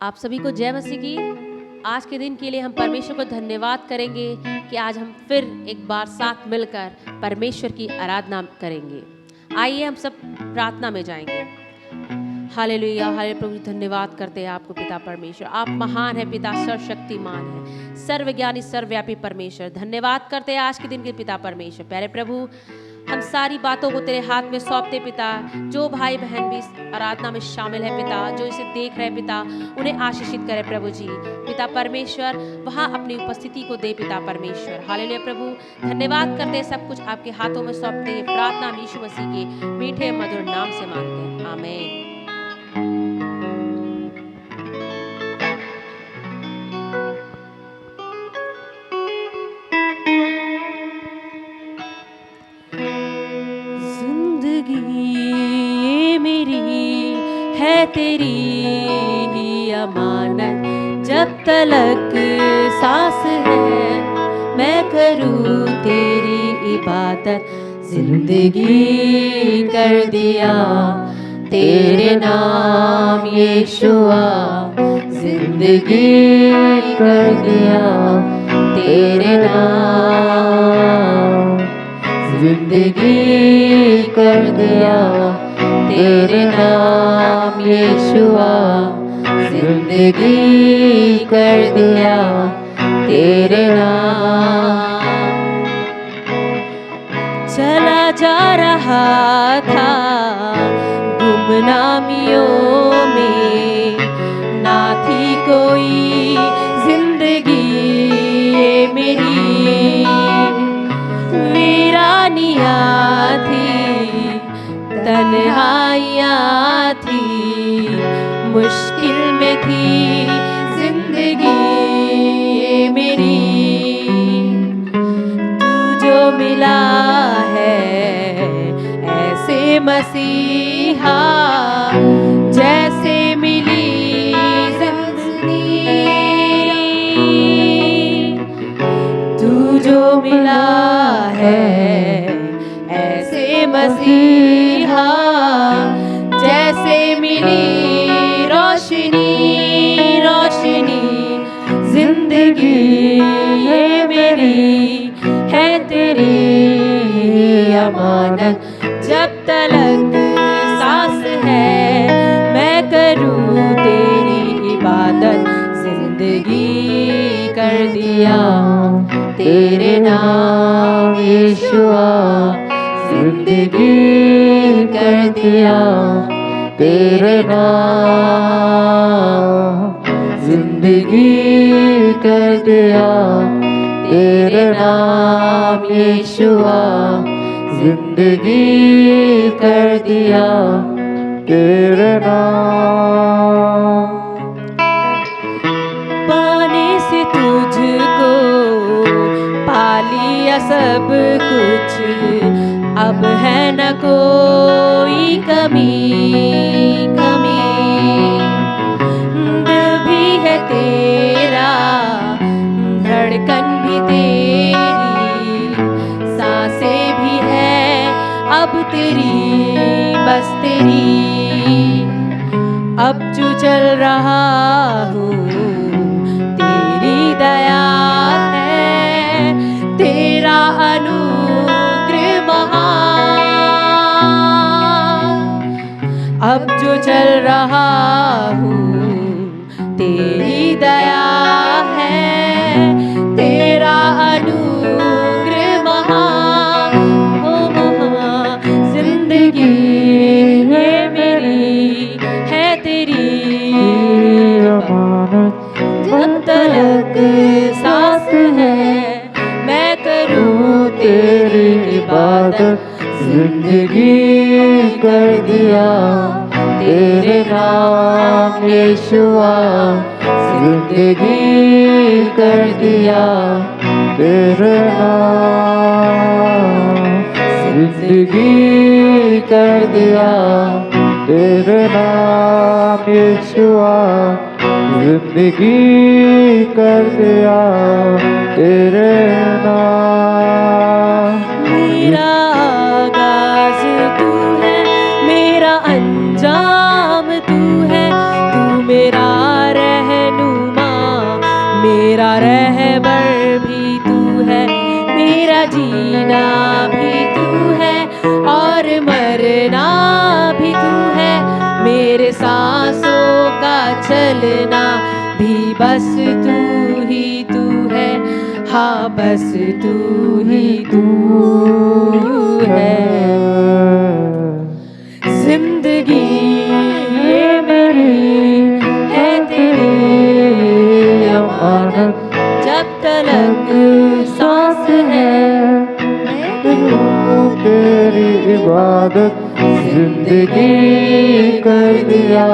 आप सभी को जय मसीह की। आज के दिन के लिए हम परमेश्वर को धन्यवाद करेंगे कि आज हम फिर एक बार साथ मिलकर परमेश्वर की आराधना करेंगे। आइए हम सब प्रार्थना में जाएंगे। Hallelujah, hallelujah. प्रभु धन्यवाद करते हैं आपको पिता परमेश्वर। आप महान है पिता, सर्वशक्तिमान है, सर्वज्ञानी सर्वव्यापी परमेश्वर। धन्यवाद करते हैं आज के दिन के पिता परमेश्वर। प्यारे प्रभु, हम सारी बातों को तेरे हाथ में सौंपते पिता। जो भाई बहन भी इस आराधना में शामिल है पिता, जो इसे देख रहे पिता, उन्हें आशीषित करे प्रभु जी। पिता परमेश्वर वहाँ अपनी उपस्थिति को दे पिता परमेश्वर। हालेलुया प्रभु, धन्यवाद करते हैं। सब कुछ आपके हाथों में सौंपते हैं। प्रार्थना यीशु मसीह के मीठे मधुर नाम से मांगते हैं, आमीन। ये मेरी है तेरी ही अमानत, जब तलक सांस है मैं करूँ तेरी इबादत। जिंदगी कर दिया तेरे नाम यीशुआ, जिंदगी कर दिया तेरे नाम, जिंदगी कर दिया तेरे नाम यीशुआ, जिंदगी कर दिया तेरे नाम। चला जा रहा था गुमनामियों में, ना थी कोई जिंदगी ये मेरी, वीरानियाँ थी, तन्हाइयाँ थी, मुश्किल में थी जिंदगी ये मेरी। तू जो मिला है ऐसे मसीहा, जैसे मिली जिंदगी, तू जो मिला ऐसे मसीहा, जैसे मिली रोशनी, रोशनी जिंदगी ये मेरी है तेरी अमानत। जब तलक सांस है मैं करूँ तेरी इबादत। जिंदगी कर दिया तेरे नाम यीशुआ, जिंदगी कर दिया तेरे नाम, जिंदगी कर दिया तेरे नाम यीशुआ, जिंदगी कर दिया तेरे नाम। पाने से तुझको पा लिया सब कुछ, अब है न कोई कमी, कमी। दिल भी है तेरा, धड़कन भी तेरी, सांसें भी है अब तेरी, बस तेरी। अब जो चल रहा हूँ तेरी दया है, तेरा अनुग्रह महान। अब जो चल रहा हूँ तेरी दया है, तेरा अनुग्रह महान। जिंदगी ये मेरी है तेरी अमानत, जब तलक सांस है मैं करूँ तेरी इबादत। जिंदगी कर दिया तेरे नाम यीशुआ, जिंदगी कर दिया तेरे नाम, जिंदगी कर दिया तेरे नाम यीशुआ, जिंदगी कर दिया तेरे नाम। मेरा आगाज तू है, मेरा अंजाम तू है, तू मेरा जीना भी तू है और मरना भी तू है, मेरे सांसों का चलना भी बस तू ही तू है, हाँ बस तू ही तू है। जिंदगी ये मेरी है तेरी अमानत, जब तलक सांस है मैं करूं तेरी इबादत। जिंदगी कर दिया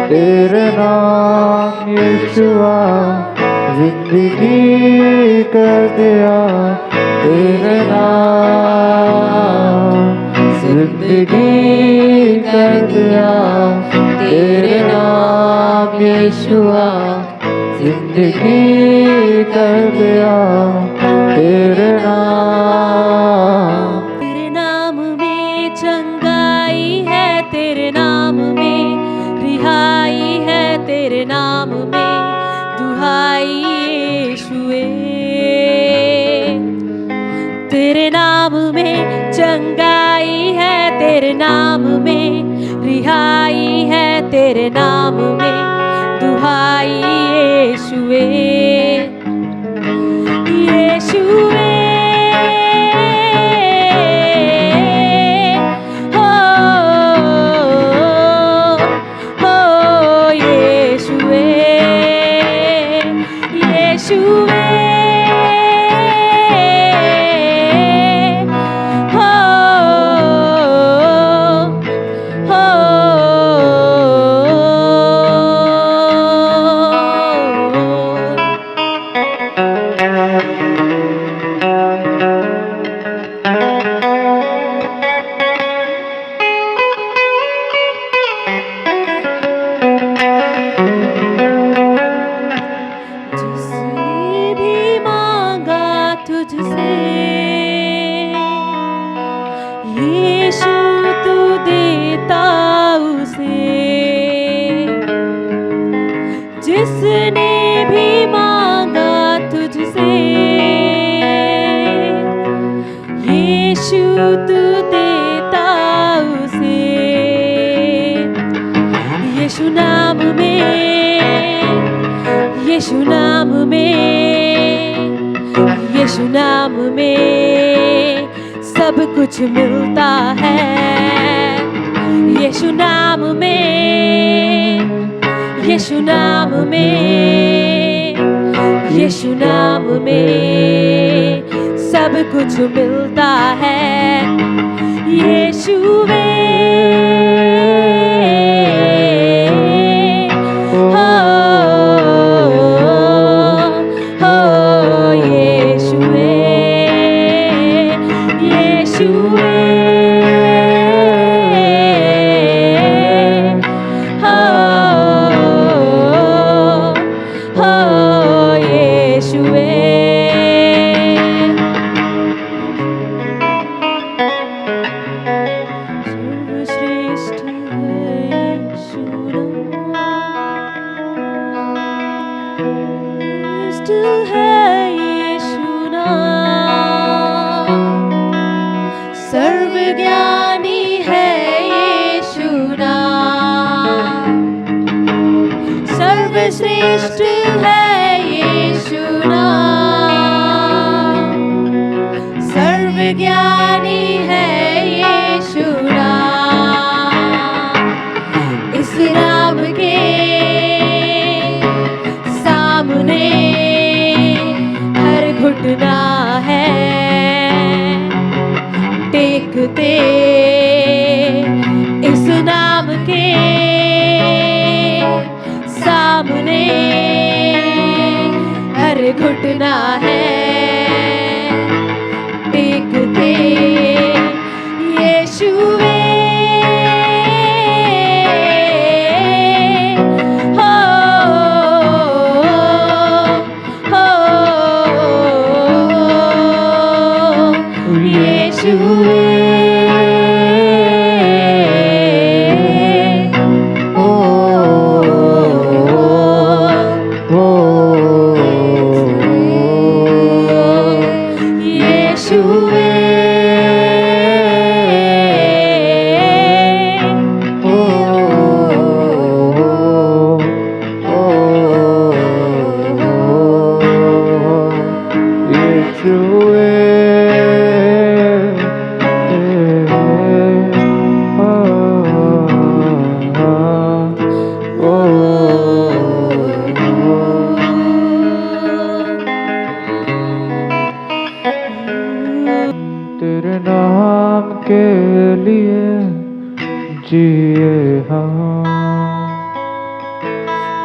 तेरे नाम यीशुआ, जिंदगी कर दिया तेरे नाम, जिंदगी कर दिया तेरे नाम यीशुआ, जिंदगी कर दिया तेरे नाम। तेरे नाम में चंगाई है, तेरे नाम में रिहाई है, तेरे नाम में दुहाई यीशुए। तेरे नाम में चंगाई है, तेरे नाम में रिहाई है, तेरे नाम में दुहाई यीशुए। यीशुए हो यीशुए, यीशुए जिसने भी मांगा तुझसे यीशु तू देता उसे, जिसने भी मांगा तुझसे यीशु तू देता उसे। यीशु नाम में, यीशु नाम में, यीशु नाम में सब कुछ मिलता है। यीशु नाम में, यीशु नाम में, यीशु नाम में सब कुछ मिलता है। यीशुवे सर्वज्ञानी है यीशु नाम, सर्वश्रेष्ठ है यीशु नाम, सर्वज्ञानी है यीशु नाम। इस नाम के सामने हर घुटना है टेकते, इस नाम के सामने हर घुटना है टेकते। यीशुवे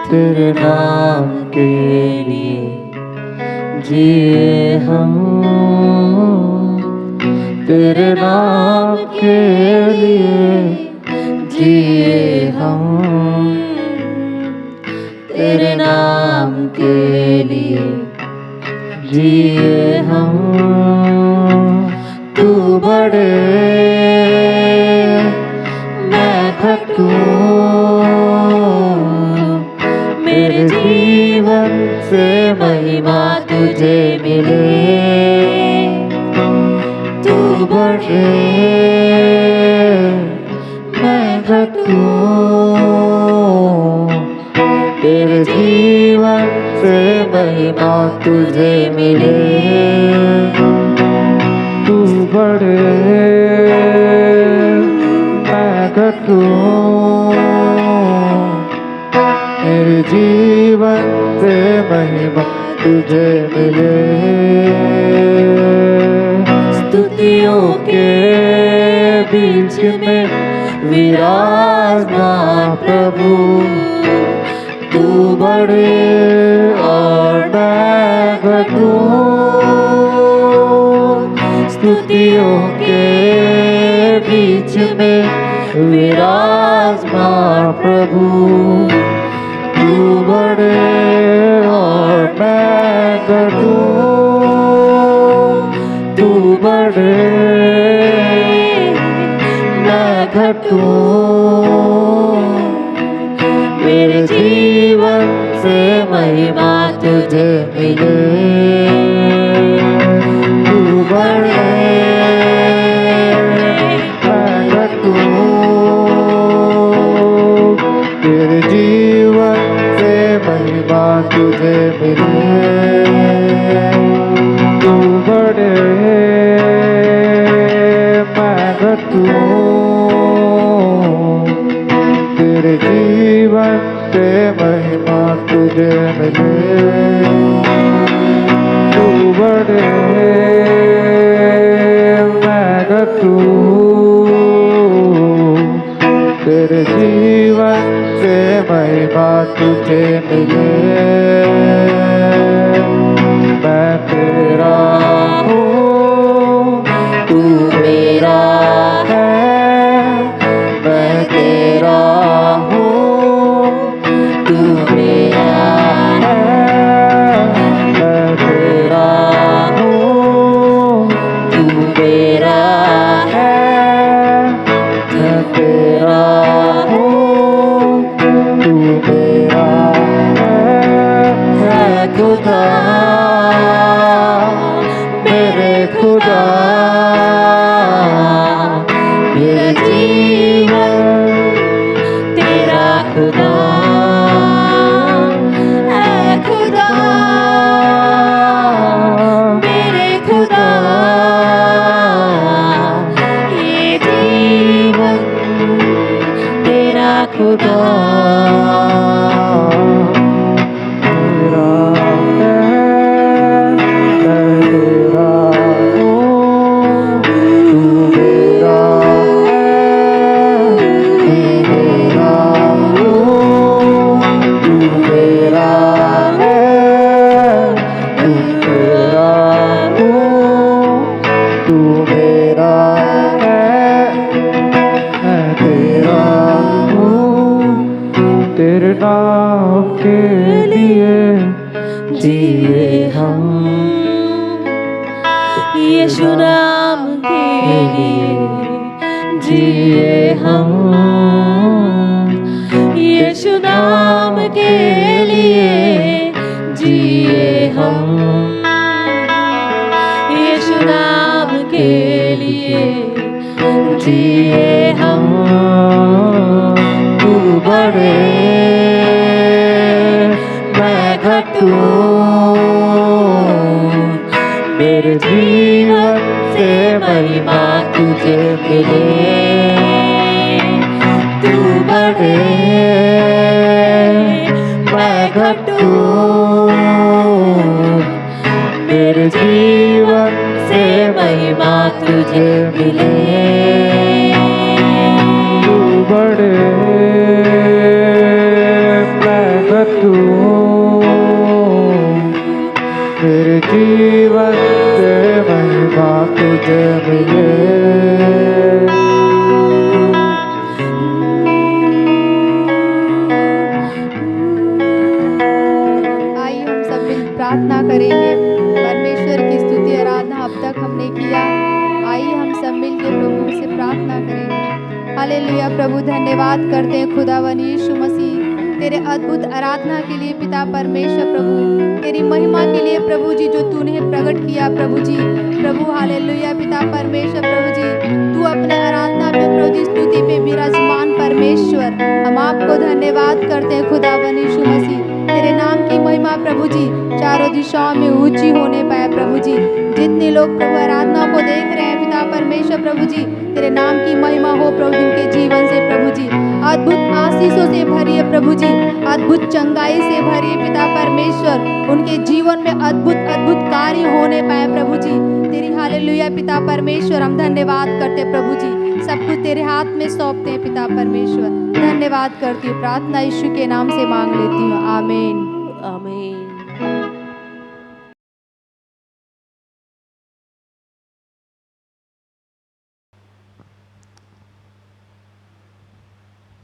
तेरे नाम के लिए जिए हम, तेरे नाम के लिए जिए हम, तेरे नाम के लिए जिए हम। तू बढ़े मैं घटूं, मेरे जीवन से महिमा तुझे मिले। तू बढ़े मैं घटूं, तेरे जीवन से महिमा तुझे मिले। तू बढ़े मैं घटूं, मेरे जीवन से महिमा तुझे मिले। स्तुतियों के बीच में विराजमान प्रभु, तू बढ़े और मैं घटूं। स्तुतियों के बीच में विराजमान प्रभु, तू बढ़े और मैं घटूं। तू बढ़े मैं घटूं, मेरे जीवन से महिमा तुझे मिले। तू बढ़े मैं घटूं, तेरे जीवन से महिमा तुझे मिले। तू बढ़े मैं घटूं, तेरे जीवन से महिमा तुझे मिले। तू बढ़े मैं घटूं, तेरे जीवन से महिमा तुझे मिले। मैं तेरा हूँ, तू मेरा है। मैं तेरा हूँ, तू मेरा है। मैं तेरा हूँ, तू मेरा है। मैं तेरा हूँ, तू मेरा है। मैं खुदा, मेरे खुदा, मेरे जीवन तेरा खुदा है। खुदा मेरे खुदा, ये जीवन तेरा खुदा मेरा है। मैं तेरा हूँ, तू मेरा है। तू मेरा हूँ, तू मेरा है। तू मेरा हूँ, तू मेरा है। मैं तेरा हूँ, तेरे नाम के लिए जिए हम। यीशु नाम के लिए जिए हम, यीशु नाम के लिए जिए हम, यीशु नाम के लिए जिए हम। तू बढ़े मैं घटूं, मेरे जीवन से महिमा तुझे मिले। तू बढ़े मैं घटूं, मेरे जीवन से महिमा तुझे मिले। तू बढ़े मैं घटूं, मेरे जीवन से महिमा तुझे मिले। आइए हम सब मिल प्रार्थना करेंगे। परमेश्वर की स्तुति आराधना अब तक हमने किया, आइए हम सब मिल के प्रभु से प्रार्थना करेंगे। हालेलुया। प्रभु धन्यवाद करते हैं खुदावन यीशु मसीह तेरे अद्भुत आराधना के लिए पिता परमेश्वर, प्रभु तेरी महिमा के लिए प्रभु जी जो तूने प्रकट किया प्रभु जी। प्रभु हालेलुया पिता परमेश्वर, प्रभु जी तू अपने आराधना पे प्रभु जी स्तुति पे विराजमान परमेश्वर, हम आपको धन्यवाद करते हैं खुदावन यीशु मसीह। तेरे नाम की महिमा प्रभु जी चारों दिशाओं में ऊंची होने पाए प्रभु जी। जितने लोग प्रभु आराधना को देख रहे हैं पिता परमेश्वर, प्रभु जी तेरे नाम की महिमा हो प्रभु जिनके जीवन से प्रभु जी अद्भुत आशीषों से भरिए प्रभु जी, अद्भुत चंगाई से भरिए पिता परमेश्वर, उनके जीवन में अद्भुत अद्भुत कार्य होने पाए प्रभु जी। तेरी हालेलुया पिता परमेश्वर, हम धन्यवाद करते प्रभु जी, सब कुछ तेरे हाथ में सौंपते हैं पिता परमेश्वर। धन्यवाद करती हूँ, प्रार्थना यीशु के नाम से मांग लेती हूँ, आमीन आमीन।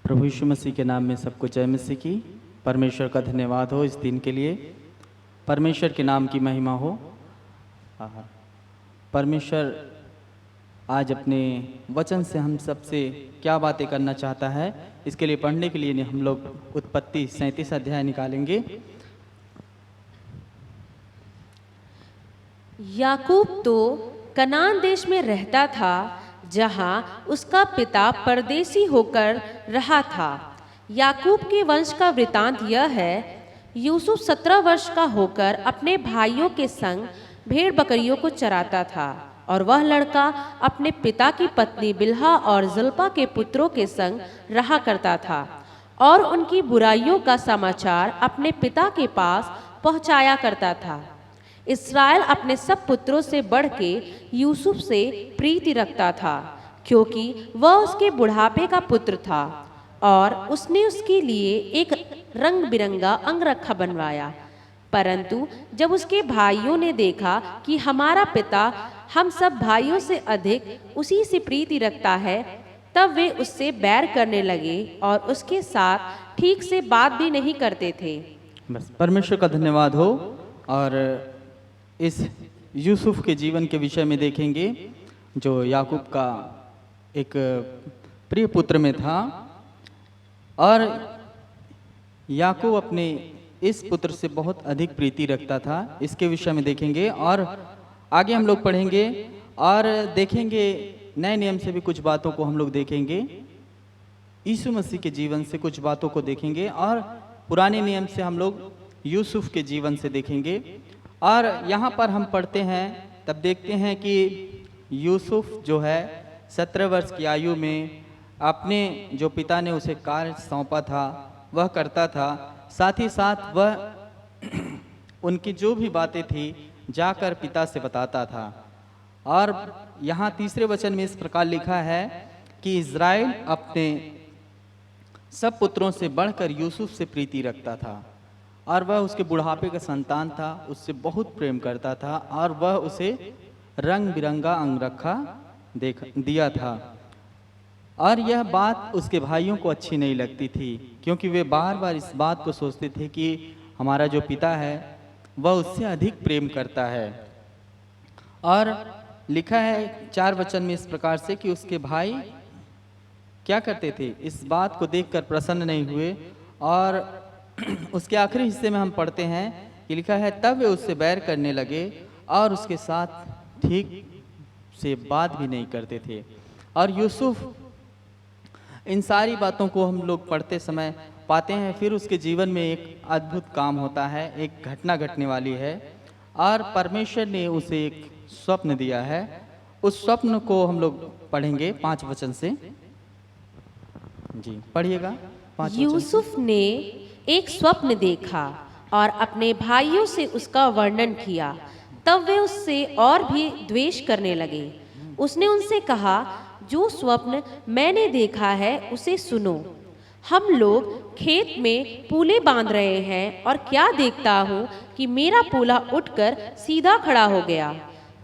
प्रभु यीशु मसीह के नाम में सबको जय मसीह की। परमेश्वर का धन्यवाद हो इस दिन के लिए, परमेश्वर के नाम की महिमा हो। परमेश्वर आज अपने वचन से हम सबसे क्या बातें करना चाहता है, इसके लिए पढ़ने के लिए हम लोग उत्पत्ति 37 अध्याय निकालेंगे। याकूब तो कनान देश में रहता था, जहां उसका पिता परदेसी होकर रहा था। याकूब के वंश का वृतांत यह है, यूसुफ 17 वर्ष का होकर अपने भाइयों के संग भेड़ बकरियों को चराता था, और वह लड़का अपने पिता की पत्नी बिल्हा और ज़िल्पा के पुत्रों के संग रहा करता था, और उनकी बुराइयों का समाचार अपने पिता के पास पहुंचाया करता था। इस्राएल अपने सब पुत्रों से बढ़ के यूसुफ से प्रीति रखता था, क्योंकि वह उसके बुढ़ापे का पुत्र था, और उसने उसके लिए एक रंग बिरंगा अंगरखा बनवाया। परंतु जब उसके भाइयों ने देखा कि हमारा पिता हम सब भाइयों से अधिक उसी से प्रीति रखता है, तब वे उससे बैर करने लगे और उसके साथ ठीक से बात भी नहीं करते थे। बस परमेश्वर का धन्यवाद हो। और इस यूसुफ के जीवन के विषय में देखेंगे, जो याकूब का एक प्रिय पुत्र में था, और याकूब अपने इस पुत्र से बहुत अधिक प्रीति रखता था। इसके विषय में देखेंगे, और आगे हम लोग पढ़ेंगे और देखेंगे नए नियम से भी कुछ बातों को हम लोग देखेंगे, यीशु मसीह के जीवन से कुछ बातों को देखेंगे, और पुराने नियम से हम लोग यूसुफ के जीवन से देखेंगे। और यहाँ पर हम पढ़ते हैं तब देखते हैं कि यूसुफ जो है 17 वर्ष की आयु में अपने जो पिता ने उसे कार्य सौंपा था वह करता था, साथ ही साथ वह उनकी जो भी बातें थी जाकर पिता से बताता था। और यहाँ तीसरे वचन में इस प्रकार लिखा है कि इज़राइल अपने सब पुत्रों से बढ़कर यूसुफ से प्रीति रखता था, और वह उसके बुढ़ापे का संतान था, उससे बहुत प्रेम करता था, और वह उसे रंग बिरंगा अंगरखा दिया था। और यह बात उसके भाइयों को अच्छी नहीं लगती थी, क्योंकि वे बार बार इस बात को सोचते थे कि हमारा जो पिता है वह उससे अधिक प्रेम करता है। और लिखा है 4 वचन में इस प्रकार से कि उसके भाई क्या करते थे, इस बात को देखकर प्रसन्न नहीं हुए। और उसके आखिरी हिस्से में हम पढ़ते हैं कि लिखा है तब वे उससे बैर करने लगे और उसके साथ ठीक से बात भी नहीं करते थे। और यूसुफ, इन सारी बातों को हम लोग पढ़ते समय पाते हैं। फिर उसके जीवन में एक अद्भुत काम होता है, एक घटना घटने वाली है, और परमेश्वर ने उसे एक स्वप्न दिया है। उस स्वप्न को हम लोग पढ़ेंगे 5 वचन से। जी पढ़िएगा 5 वचन। यूसुफ ने एक स्वप्न देखा और अपने भाइयों से उसका वर्णन किया, तब वे उससे और भी द्वेष करने लगे। उसने उनसे कहा, जो स्वप्न मैंने देखा है उसे सुनो। हम लोग खेत में पूले बांध रहे हैं और क्या देखता हूँ कि मेरा पूला उठकर सीधा खड़ा हो गया।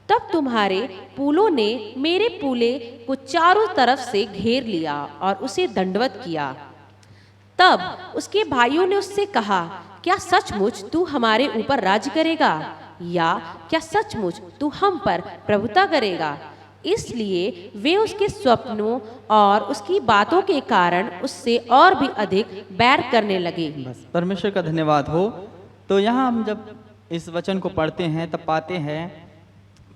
तब तुम्हारे पूलों ने मेरे पूले को चारों तरफ से घेर लिया और उसे दंडवत किया। तब उसके भाइयों ने उससे कहा, क्या सचमुच तू हमारे ऊपर राज्य करेगा, या क्या सचमुच तू हम पर प्रभुता करेगा? इसलिए वे उसके स्वप्नों और उसकी बातों के कारण उससे और भी अधिक बैर करने लगे। बस परमेश्वर का धन्यवाद हो। तो यहाँ हम जब इस वचन को पढ़ते हैं तब पाते हैं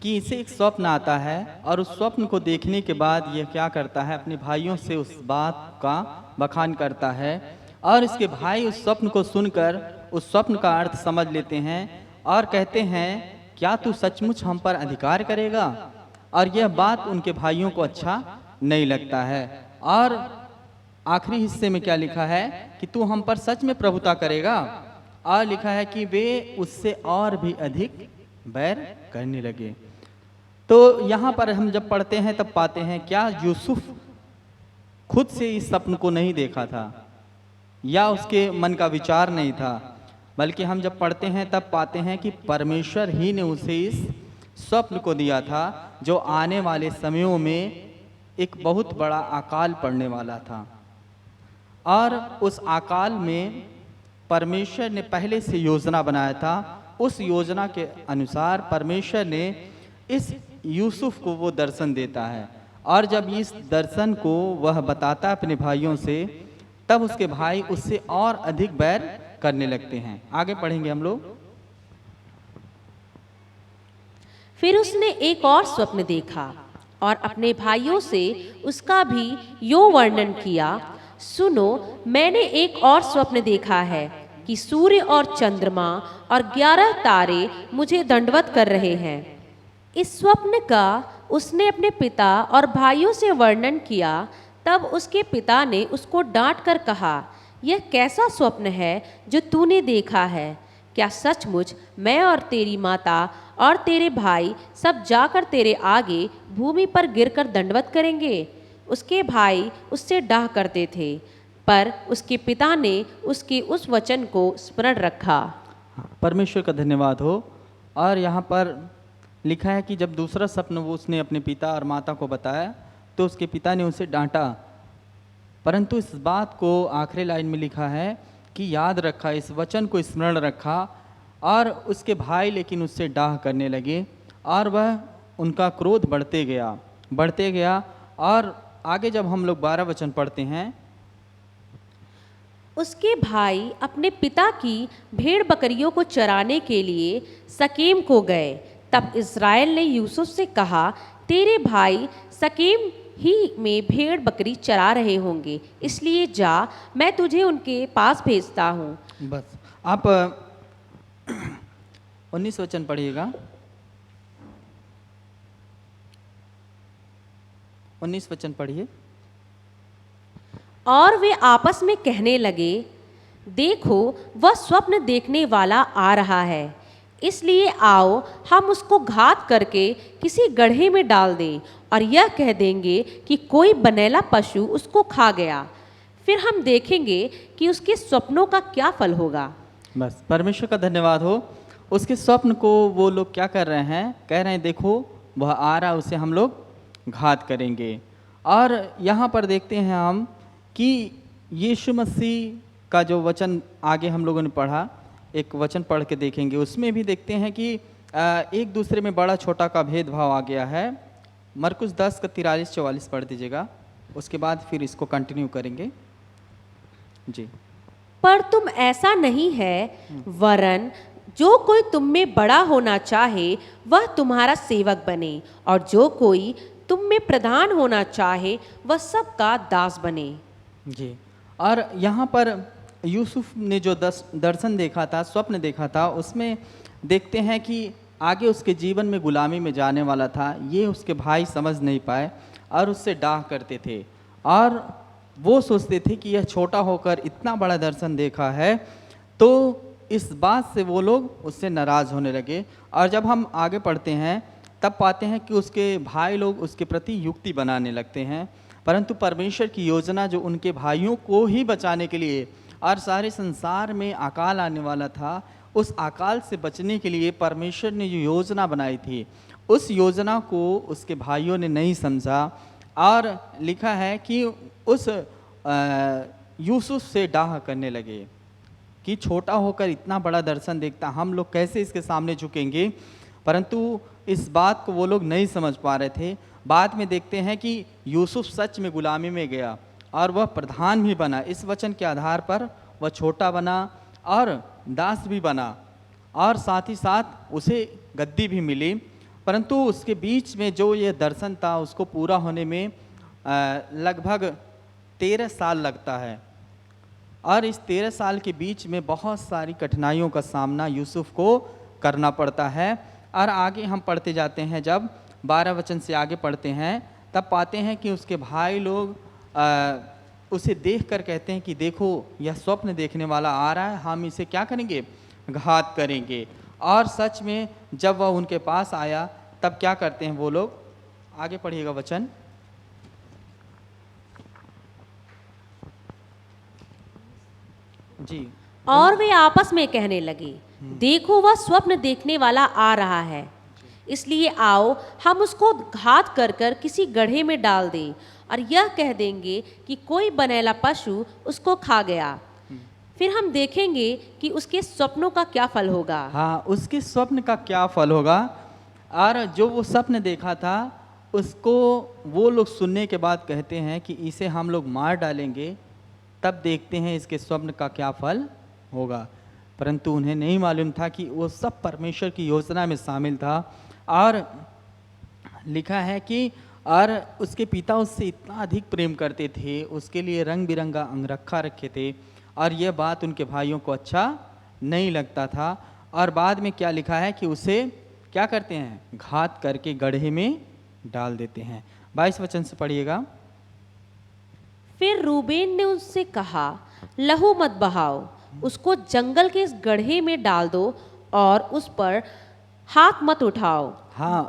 कि इसे एक स्वप्न आता है, और उस स्वप्न को देखने के बाद यह क्या करता है, अपने भाइयों से उस बात का बखान करता है, और इसके भाई उस स्वप्न को सुनकर उस स्वप्न का अर्थ समझ लेते हैं और कहते हैं, क्या तू सचमुच हम पर अधिकार करेगा? और यह बात उनके भाइयों को अच्छा नहीं लगता है। और आखिरी हिस्से में क्या लिखा है कि तू हम पर सच में प्रभुता करेगा, और लिखा है कि वे उससे और भी अधिक बैर करने लगे। तो यहाँ पर हम जब पढ़ते हैं तब पाते हैं, क्या यूसुफ खुद से इस स्वप्न को नहीं देखा था, या उसके मन का विचार नहीं था, बल्कि हम जब पढ़ते हैं तब पाते हैं कि परमेश्वर ही ने उसे इस स्वप्न को दिया था, जो आने वाले समयों में एक बहुत बड़ा अकाल पड़ने वाला था। और उस अकाल में परमेश्वर ने पहले से योजना बनाया था। उस योजना के अनुसार परमेश्वर ने इस यूसुफ को वो दर्शन देता है, और जब इस दर्शन को वह बताता है अपने भाइयों से, तब उसके भाई उससे और अधिक बैर करने लगते हैं। आगे पढ़ेंगे हम लोग। फिर उसने एक और स्वप्न देखा और अपने भाइयों से उसका भी यो वर्णन किया। सुनो, मैंने एक और स्वप्न देखा है कि सूर्य और चंद्रमा और 11 तारे मुझे दंडवत कर रहे हैं। इस स्वप्न का उसने अपने पिता और भाइयों से वर्णन किया। तब उसके पिता ने उसको डांट कर कहा, यह कैसा स्वप्न है जो तूने देखा है? क्या सचमुच मैं और तेरी माता और तेरे भाई सब जाकर तेरे आगे भूमि पर गिरकर दंडवत करेंगे? उसके भाई उससे डाह करते थे, पर उसके पिता ने उसके उस वचन को स्मरण रखा। परमेश्वर का धन्यवाद हो। और यहाँ पर लिखा है कि जब दूसरा स्वप्न वो उसने अपने पिता और माता को बताया, तो उसके पिता ने उसे डांटा, परंतु इस बात को आखिरी लाइन में लिखा है कि याद रखा, इस वचन को स्मरण रखा। और उसके भाई लेकिन उससे डाह करने लगे, और वह उनका क्रोध बढ़ते गया। और आगे जब हम लोग 12 वचन पढ़ते हैं, उसके भाई अपने पिता की भेड़ बकरियों को चराने के लिए सकेम को गए। तब इस्राएल ने यूसुफ से कहा, तेरे भाई सकेम ही में भेड़ बकरी चरा रहे होंगे, इसलिए जा, मैं तुझे उनके पास भेजता हूँ। बस आप 19 वचन पढ़िएगा। 19 वचन पढ़िए। और वे आपस में कहने लगे, देखो, वह स्वप्न देखने वाला आ रहा है, इसलिए आओ हम उसको घात करके किसी गड्ढे में डाल दें और यह कह देंगे कि कोई बनेला पशु उसको खा गया। फिर हम देखेंगे कि उसके स्वप्नों का क्या फल होगा। बस परमेश्वर का धन्यवाद हो। उसके स्वप्न को वो लोग क्या कर रहे हैं, कह रहे हैं देखो वह आ रहा है, उसे हम लोग घात करेंगे। और यहाँ पर देखते हैं हम कि यीशु मसीह का जो वचन आगे हम लोगों ने पढ़ा, एक वचन पढ़ के देखेंगे, उसमें भी देखते हैं कि एक दूसरे में बड़ा छोटा का भेदभाव आ गया है। मरकुस 10 का 43-44 पढ़ दीजिएगा, उसके बाद फिर इसको कंटिन्यू करेंगे जी। पर तुम ऐसा नहीं है, वरन जो कोई तुम में बड़ा होना चाहे वह तुम्हारा सेवक बने, और जो कोई तुम में प्रधान होना चाहे वह सबका दास बने। जी। और यहाँ पर यूसुफ ने जो दर्शन देखा था, स्वप्न देखा था, उसमें देखते हैं कि आगे उसके जीवन में गुलामी में जाने वाला था। ये उसके भाई समझ नहीं पाए और उससे डाह करते थे, और वो सोचते थे कि यह छोटा होकर इतना बड़ा दर्शन देखा है। तो इस बात से वो लोग उससे नाराज़ होने लगे। और जब हम आगे पढ़ते हैं तब पाते हैं कि उसके भाई लोग उसके प्रति युक्ति बनाने लगते हैं, परंतु परमेश्वर की योजना जो उनके भाइयों को ही बचाने के लिए और सारे संसार में अकाल आने वाला था। उस अकाल से बचने के लिए परमेश्वर ने जो योजना बनाई थी, उस योजना को उसके भाइयों ने नहीं समझा और लिखा है कि उस यूसुफ से डाह करने लगे कि छोटा होकर इतना बड़ा दर्शन देखता, हम लोग कैसे इसके सामने झुकेंगे। परंतु इस बात को वो लोग नहीं समझ पा रहे थे। बाद में देखते हैं कि यूसुफ सच में गुलामी में गया और वह प्रधान भी बना। इस वचन के आधार पर वह छोटा बना और दास भी बना और साथ ही साथ उसे गद्दी भी मिली। परंतु उसके बीच में जो ये दर्शन था उसको पूरा होने में लगभग 13 साल लगता है और इस 13 साल के बीच में बहुत सारी कठिनाइयों का सामना यूसुफ को करना पड़ता है। और आगे हम पढ़ते जाते हैं, जब 12 वचन से आगे पढ़ते हैं तब पाते हैं कि उसके भाई लोग उसे देखकर कहते हैं कि देखो यह स्वप्न देखने वाला आ रहा है, हम इसे क्या करेंगे, घात करेंगे। और सच में जब वह उनके पास आया तब क्या करते हैं वो लोग, आगे पढ़िएगा वचन। जी। और वे आपस में कहने लगे, देखो वह स्वप्न देखने वाला आ रहा है, इसलिए आओ हम उसको घात कर कर किसी गड्ढे में डाल दें और यह कह देंगे कि कोई बनेला पशु उसको खा गया। फिर हम देखेंगे कि उसके स्वप्नों का क्या फल होगा। हाँ, उसके स्वप्न का क्या फल होगा। और जो वो स्वप्न देखा था उसको वो लोग सुनने के बाद कहते हैं कि इसे हम लोग मार डालेंगे, तब देखते हैं इसके स्वप्न का क्या फल होगा। परंतु उन्हें नहीं मालूम था कि वो सब परमेश्वर की योजना में शामिल था। और लिखा है कि और उसके पिता उससे इतना अधिक प्रेम करते थे, उसके लिए रंग बिरंगा अंगरखा रखे थे और यह बात उनके भाइयों को अच्छा नहीं लगता था। और बाद में क्या लिखा है कि उसे क्या करते हैं, घात करके गड्ढे में डाल देते हैं। 22 वचन से पढ़िएगा। फिर रूबेन ने उससे कहा, लहू मत बहाओ, उसको जंगल के इस गड्ढे में डाल दो और उस पर हाथ मत उठाओ। हाँ,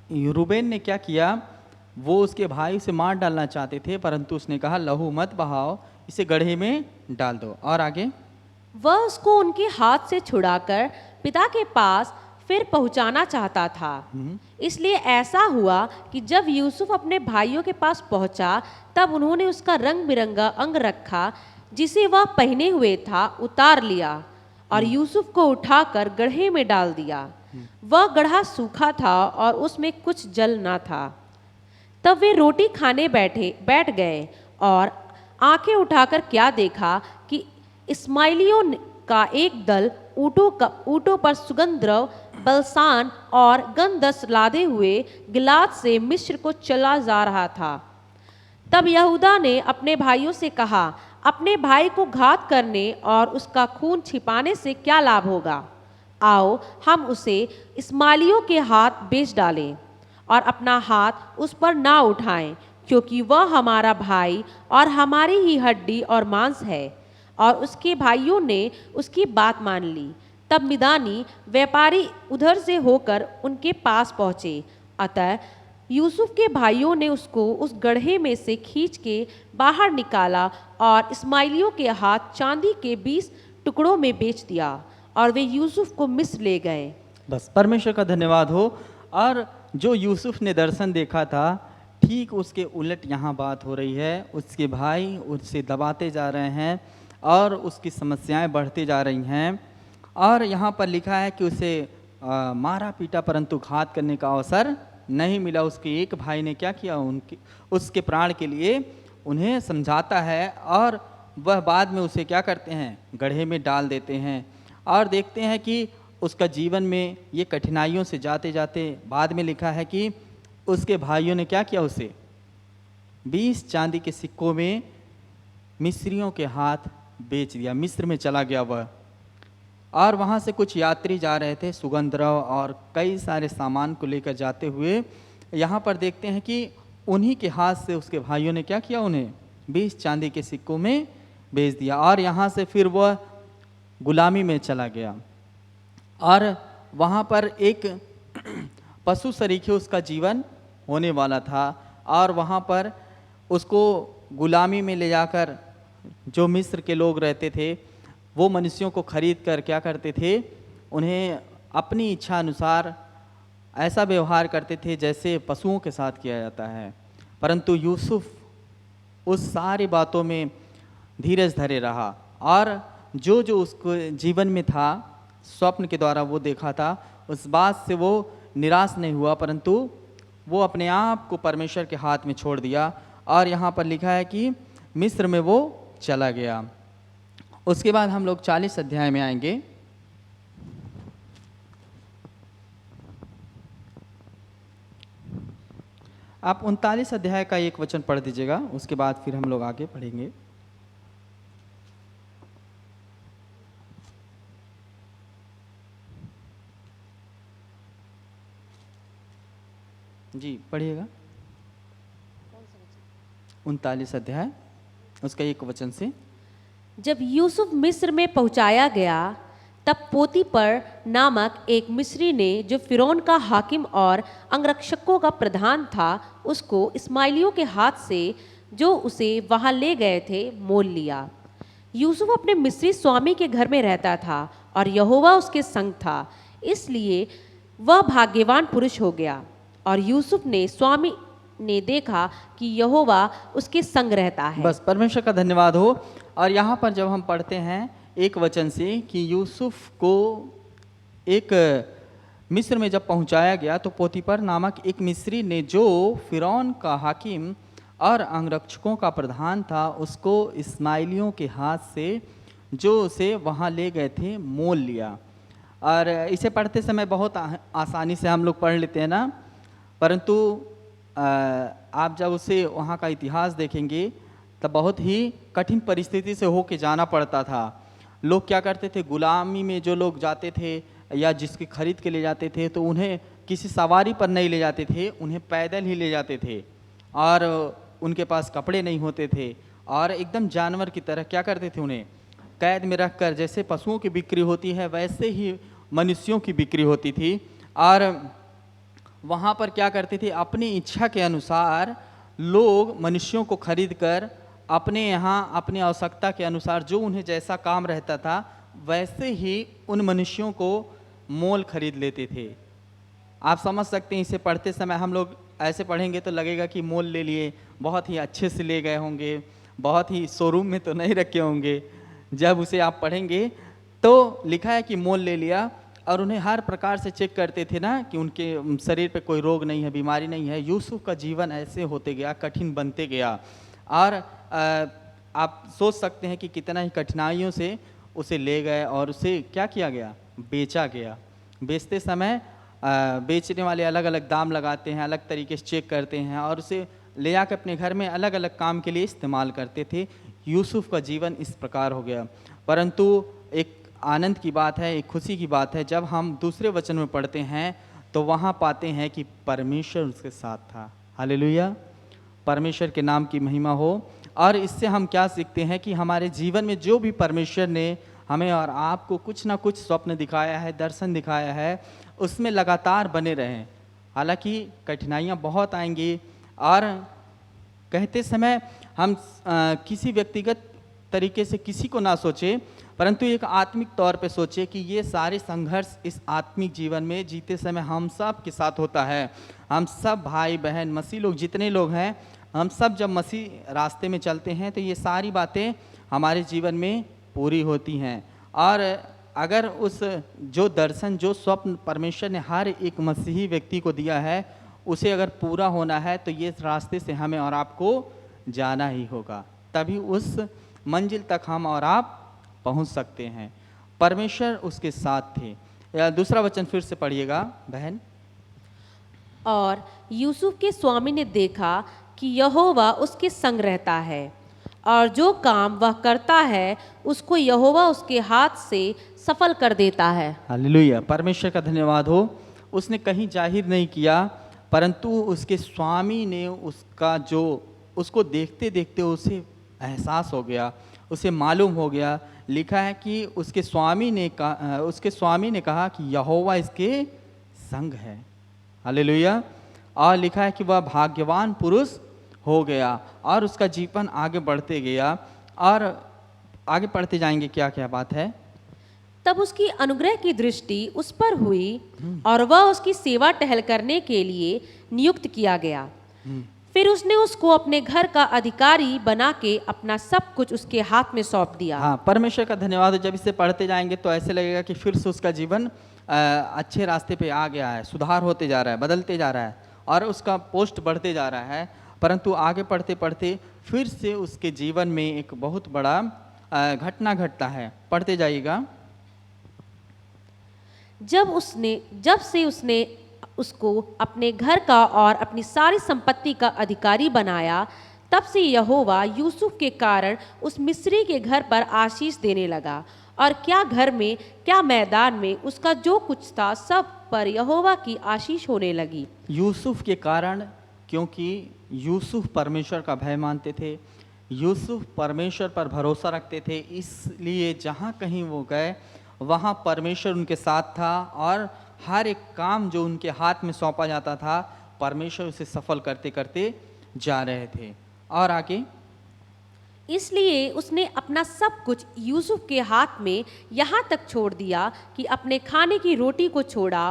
रूबेन ने क्या किया, वो उसके भाई से मार डालना चाहते थे, परंतु उसने कहा लहू मत बहाओ, इसे गड्ढे में डाल दो। और आगे, वह उसको उनके हाथ से छुड़ाकर पिता के पास फिर पहुंचाना चाहता था। इसलिए ऐसा हुआ कि जब यूसुफ अपने भाइयों के पास पहुंचा तब उन्होंने उसका रंग बिरंगा अंग रखा जिसे वह पहने हुए था उतार लिया और यूसुफ को उठाकर गड्ढे में डाल दिया। वह गड्ढा सूखा था और उसमें कुछ जल ना था। तब वे रोटी खाने बैठ गए और आंखें उठाकर क्या देखा कि इस्माइलियों का एक दल ऊँटों पर सुगंध द्रव, बलसान और गंधरस लादे हुए गिलाद से मिस्र को चला जा रहा था। तब यहूदा ने अपने भाइयों से कहा, अपने भाई को घात करने और उसका खून छिपाने से क्या लाभ होगा। आओ हम उसे इस्माइलियों के हाथ बेच डालें और अपना हाथ उस पर ना उठाएं, क्योंकि वह हमारा भाई और हमारी ही हड्डी और मांस है। और उसके भाइयों ने उसकी बात मान ली। तब मिदानी व्यापारी उधर से होकर उनके पास पहुँचे। अतः यूसुफ के भाइयों ने उसको उस गड्ढे में से खींच के बाहर निकाला और इस्माइलियों के हाथ चांदी के 20 टुकड़ों में बेच दिया और वे यूसुफ को मिस्र ले गए। बस परमेश्वर का धन्यवाद हो। और जो यूसुफ ने दर्शन देखा था, ठीक उसके उलट यहाँ बात हो रही है। उसके भाई उससे दबाते जा रहे हैं और उसकी समस्याएं बढ़ती जा रही हैं। और यहाँ पर लिखा है कि उसे मारा पीटा परंतु घात करने का अवसर नहीं मिला। उसके एक भाई ने क्या किया, उसके प्राण के लिए उन्हें समझाता है और वह बाद में उसे क्या करते हैं, गड्ढे में डाल देते हैं। और देखते हैं कि उसका जीवन में ये कठिनाइयों से जाते जाते बाद में लिखा है कि उसके भाइयों ने क्या किया, उसे 20 चांदी के सिक्कों में मिस्रियों के हाथ बेच दिया। मिस्र में चला गया वह। और वहाँ से कुछ यात्री जा रहे थे सुगंध द्रव और कई सारे सामान को लेकर जाते हुए। यहाँ पर देखते हैं कि उन्हीं के हाथ से उसके भाइयों ने क्या किया, उन्हें 20 चांदी के सिक्कों में बेच दिया। और यहाँ से फिर वह गुलामी में चला गया और वहाँ पर एक पशु सरीखे उसका जीवन होने वाला था। और वहाँ पर उसको गुलामी में ले जाकर जो मिस्र के लोग रहते थे वो मनुष्यों को खरीद कर क्या करते थे, उन्हें अपनी इच्छा अनुसार ऐसा व्यवहार करते थे जैसे पशुओं के साथ किया जाता है। परंतु यूसुफ उस सारी बातों में धीरज धरे रहा और जो जो उसको जीवन में था, स्वप्न के द्वारा वो देखा था, उस बात से वो निराश नहीं हुआ, परंतु वो अपने आप को परमेश्वर के हाथ में छोड़ दिया। और यहाँ पर लिखा है कि मिस्र में वो चला गया। उसके बाद हम लोग 40 अध्याय में आएंगे। आप 39 अध्याय का एक वचन पढ़ दीजिएगा, उसके बाद फिर हम लोग आगे पढ़ेंगे। जी पढ़िएगा। 39 अध्याय उसका एक वचन से। जब यूसुफ मिस्र में पहुंचाया गया, तब पोतीपर नामक एक मिस्री ने, जो फिरौन का हाकिम और अंगरक्षकों का प्रधान था, उसको इस्माइलियों के हाथ से जो उसे वहां ले गए थे मोल लिया। यूसुफ अपने मिस्री स्वामी के घर में रहता था और यहोवा उसके संग था, इसलिए वह भाग्यवान पुरुष हो गया। और यूसुफ ने स्वामी ने देखा कि यहोवा उसके संग रहता है। बस परमेश्वर का धन्यवाद हो। और यहाँ पर जब हम पढ़ते हैं एक वचन से कि यूसुफ को एक मिस्र में जब पहुँचाया गया, तो पोतीपर नामक एक मिस्री ने, जो फिरौन का हाकिम और अंगरक्षकों का प्रधान था, उसको इस्माइलियों के हाथ से जो उसे वहाँ ले गए थे मोल लिया। और इसे पढ़ते समय बहुत आसानी से हम लोग पढ़ लेते हैं ना, परंतु आप जब उसे वहाँ का इतिहास देखेंगे तब बहुत ही कठिन परिस्थिति से होके जाना पड़ता था। लोग क्या करते थे, गुलामी में जो लोग जाते थे या जिसके खरीद के ले जाते थे, तो उन्हें किसी सवारी पर नहीं ले जाते थे, उन्हें पैदल ही ले जाते थे। और उनके पास कपड़े नहीं होते थे और एकदम जानवर की तरह क्या करते थे, उन्हें कैद में रख कर, जैसे पशुओं की बिक्री होती है वैसे ही मनुष्यों की बिक्री होती थी। और वहाँ पर क्या करते थे, अपनी इच्छा के अनुसार लोग मनुष्यों को खरीद कर अपने यहाँ अपनी आवश्यकता के अनुसार जो उन्हें जैसा काम रहता था वैसे ही उन मनुष्यों को मोल खरीद लेते थे। आप समझ सकते हैं, इसे पढ़ते समय हम लोग ऐसे पढ़ेंगे तो लगेगा कि मोल ले लिए, बहुत ही अच्छे से ले गए होंगे, बहुत ही शोरूम में तो नहीं रखे होंगे। जब उसे आप पढ़ेंगे तो लिखा है कि मोल ले लिया, और उन्हें हर प्रकार से चेक करते थे ना कि उनके शरीर पे कोई रोग नहीं है, बीमारी नहीं है। यूसुफ का जीवन ऐसे होते गया, कठिन बनते गया। और आप सोच सकते हैं कि कितना ही कठिनाइयों से उसे ले गए और उसे क्या किया गया, बेचा गया। बेचते समय बेचने वाले अलग अलग दाम लगाते हैं, अलग तरीके से चेक करते हैं और उसे ले जाकर अपने घर में अलग अलग काम के लिए इस्तेमाल करते थे। यूसुफ का जीवन इस प्रकार हो गया। परंतु एक आनंद की बात है, एक खुशी की बात है, जब हम दूसरे वचन में पढ़ते हैं तो वहाँ पाते हैं कि परमेश्वर उसके साथ था। हालेलुया, परमेश्वर के नाम की महिमा हो। और इससे हम क्या सीखते हैं कि हमारे जीवन में जो भी परमेश्वर ने हमें और आपको कुछ ना कुछ स्वप्न दिखाया है, दर्शन दिखाया है, उसमें लगातार बने रहें। हालांकि कठिनाइयाँ बहुत आएंगी और कहते समय हम किसी व्यक्तिगत तरीके से किसी को ना सोचे, परंतु एक आत्मिक तौर पे सोचे कि ये सारे संघर्ष इस आत्मिक जीवन में जीते समय हम सब के साथ होता है। हम सब भाई बहन मसीह लोग जितने लोग हैं, हम सब जब मसीह रास्ते में चलते हैं तो ये सारी बातें हमारे जीवन में पूरी होती हैं। और अगर उस जो दर्शन, जो स्वप्न परमेश्वर ने हर एक मसीही व्यक्ति को दिया है, उसे अगर पूरा होना है तो ये रास्ते से हमें और आपको जाना ही होगा, तभी उस मंजिल तक हम और आप पहुंच सकते हैं। परमेश्वर उसके साथ थे। या दूसरा वचन फिर से पढ़िएगा बहन। और यूसुफ के स्वामी ने देखा कि यहोवा उसके संग रहता है और जो काम वह करता है उसको यहोवा उसके हाथ से सफल कर देता है। हालेलुया, परमेश्वर का धन्यवाद हो। उसने कहीं जाहिर नहीं किया, परंतु उसके स्वामी ने उसका जो उसको देखते देखते उसे एहसास हो गया, उसे मालूम हो गया। लिखा है कि उसके स्वामी ने कहा कि यहोवा इसके संग है। हालेलुया। और लिखा है कि वह भाग्यवान पुरुष हो गया और उसका जीवन आगे बढ़ते गया। और आगे पढ़ते जाएंगे क्या क्या बात है। तब उसकी अनुग्रह की दृष्टि उस पर हुई और वह उसकी सेवा टहल करने के लिए नियुक्त किया गया। फिर उसने उसको अपने घर का अधिकारी बना के अपना सब कुछ उसके हाथ में सौंप दिया। हाँ, परमेश्वर का धन्यवाद हो। जब इसे पढ़ते जाएंगे तो ऐसे लगेगा कि फिर से उसका जीवन अच्छे रास्ते पे आ गया है, सुधार होते जा रहा है, बदलते जा रहा है और उसका पोस्ट बढ़ते जा रहा है। परंतु आगे पढ़ते पढ़ते फिर से उसके जीवन में एक बहुत बड़ा घटना घटता है। पढ़ते जाइएगा। जब से उसने उसको अपने घर का और अपनी सारी संपत्ति का अधिकारी बनाया, तब से यहोवा यूसुफ के कारण उस मिस्री के घर पर आशीष देने लगा, और क्या घर में क्या मैदान में उसका जो कुछ था सब पर यहोवा की आशीष होने लगी। यूसुफ के कारण, क्योंकि यूसुफ परमेश्वर का भय मानते थे, यूसुफ परमेश्वर पर भरोसा रखते थे, इसलिए जहाँ कहीं वो गए वहाँ परमेश्वर उनके साथ था और हर एक काम जो उनके हाथ में सौंपा जाता था परमेश्वर उसे सफल करते करते जा रहे थे। और आगे, इसलिए उसने अपना सब कुछ यूसुफ के हाथ में यहाँ तक छोड़ दिया कि अपने खाने की रोटी को छोड़ा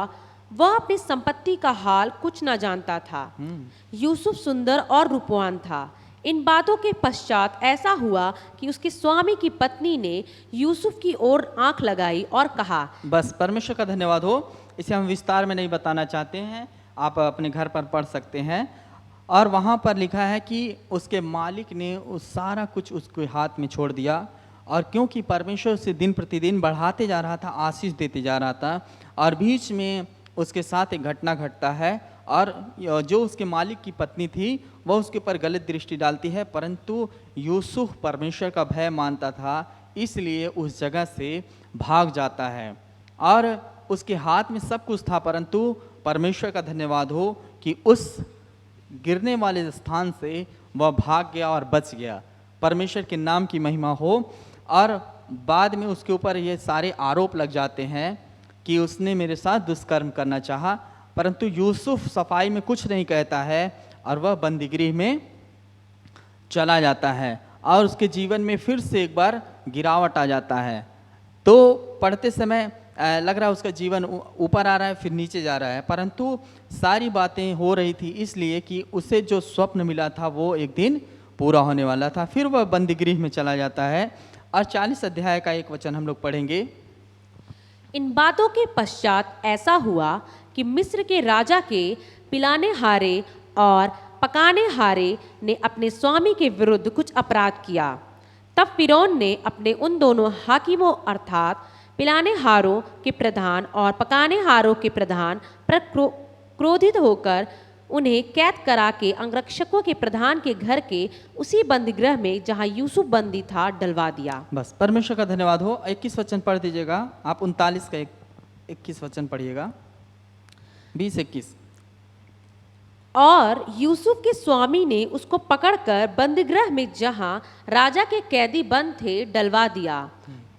वह अपनी संपत्ति का हाल कुछ न जानता था। यूसुफ सुंदर और रूपवान था। इन बातों के पश्चात ऐसा हुआ कि उसके स्वामी की पत्नी ने यूसुफ की ओर आंख लगाई और कहा। बस, परमेश्वर का धन्यवाद हो। इसे हम विस्तार में नहीं बताना चाहते हैं, आप अपने घर पर पढ़ सकते हैं। और वहाँ पर लिखा है कि उसके मालिक ने उस सारा कुछ उसके हाथ में छोड़ दिया, और क्योंकि परमेश्वर उसे दिन प्रतिदिन बढ़ाते जा रहा था, आशीष देते जा रहा था, और बीच में उसके साथ एक घटना घटता है और जो उसके मालिक की पत्नी थी वह उसके ऊपर गलत दृष्टि डालती है। परंतु यूसुफ परमेश्वर का भय मानता था, इसलिए उस जगह से भाग जाता है और उसके हाथ में सब कुछ था। परंतु परमेश्वर का धन्यवाद हो कि उस गिरने वाले स्थान से वह भाग गया और बच गया। परमेश्वर के नाम की महिमा हो। और बाद में उसके ऊपर ये सारे आरोप लग जाते हैं कि उसने मेरे साथ दुष्कर्म करना चाहा, परंतु यूसुफ सफाई में कुछ नहीं कहता है और वह बंदीगृह में चला जाता है और उसके जीवन में फिर से एक बार गिरावट आ जाता है। तो पढ़ते समय लग रहा है उसका जीवन ऊपर आ रहा है फिर नीचे जा रहा है, परंतु सारी बातें हो रही थी इसलिए कि उसे जो स्वप्न मिला था वो एक दिन पूरा होने वाला था। फिर वह बंदीगृह में चला जाता है और 40 अध्याय का एक वचन हम लोग पढ़ेंगे। इन बातों के पश्चात ऐसा हुआ कि मिस्र के राजा के पिलाने हारे और पकाने हारे ने अपने स्वामी के विरुद्ध कुछ अपराध किया। तब फिरौन ने अपने उन दोनों हाकिमों अर्थात पिलाने हारों के प्रधान और पकाने हारों के प्रधान पर क्रोधित होकर उन्हें कैद करा के अंगरक्षकों के प्रधान के घर के उसी बंदीगृह में जहां यूसुफ बंदी था डलवा दिया। बस, परमेश्वर का धन्यवाद हो। 21 वचन पढ़ दीजिएगा आप। 39 का 21 वचन पढ़िएगा। 20-21। और यूसुफ के स्वामी ने उसको पकड़कर बंदीगृह में जहां राजा के कैदी बंद थे डलवा दिया।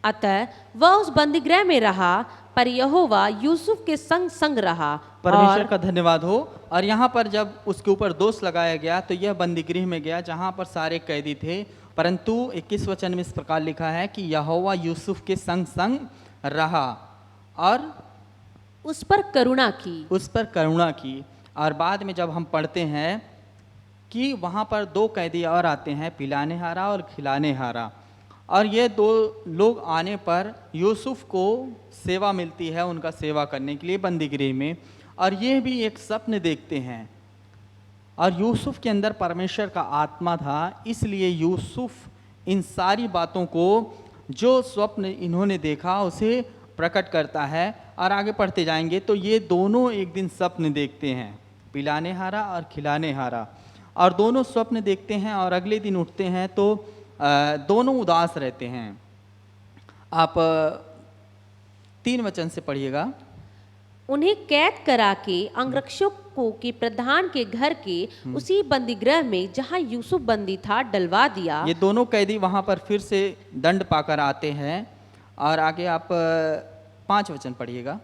अतः वह उस बंदीगृह में रहा, पर यहोवा यूसुफ के संग संग रहा। परमेश्वर का धन्यवाद हो। और यहाँ पर जब उसके ऊपर दोष लगाया गया तो यह बंदीगृह में गया जहाँ पर सारे कैदी थे, परंतु 21 वचन में इस प्रकार लिखा है कि यहोवा यूसुफ के संग संग रहा और उस पर करुणा की। और बाद में जब हम पढ़ते हैं कि वहाँ पर 2 कैदी और आते हैं, पिलाने हारा और खिलाने हारा, और ये 2 लोग आने पर यूसुफ को सेवा मिलती है उनका सेवा करने के लिए बंदीगृह में, और ये भी एक स्वप्न देखते हैं। और यूसुफ के अंदर परमेश्वर का आत्मा था, इसलिए यूसुफ इन सारी बातों को जो स्वप्न इन्होंने देखा उसे प्रकट करता है। और आगे पढ़ते जाएंगे तो ये दोनों एक दिन स्वप्न देखते हैं, पिलाने हारा और खिलाने हारा, और दोनों स्वप्न देखते हैं और अगले दिन उठते हैं तो दोनों उदास रहते हैं। आप 3 वचन से पढ़िएगा। उन्हें कैद करा के अंगरक्षकों के प्रधान के घर के उसी बंदीगृह में जहां यूसुफ बंदी था डलवा दिया। ये दोनों कैदी वहां पर फिर से दंड पाकर आते हैं। और आगे आप 5 वचन पढ़िएगा।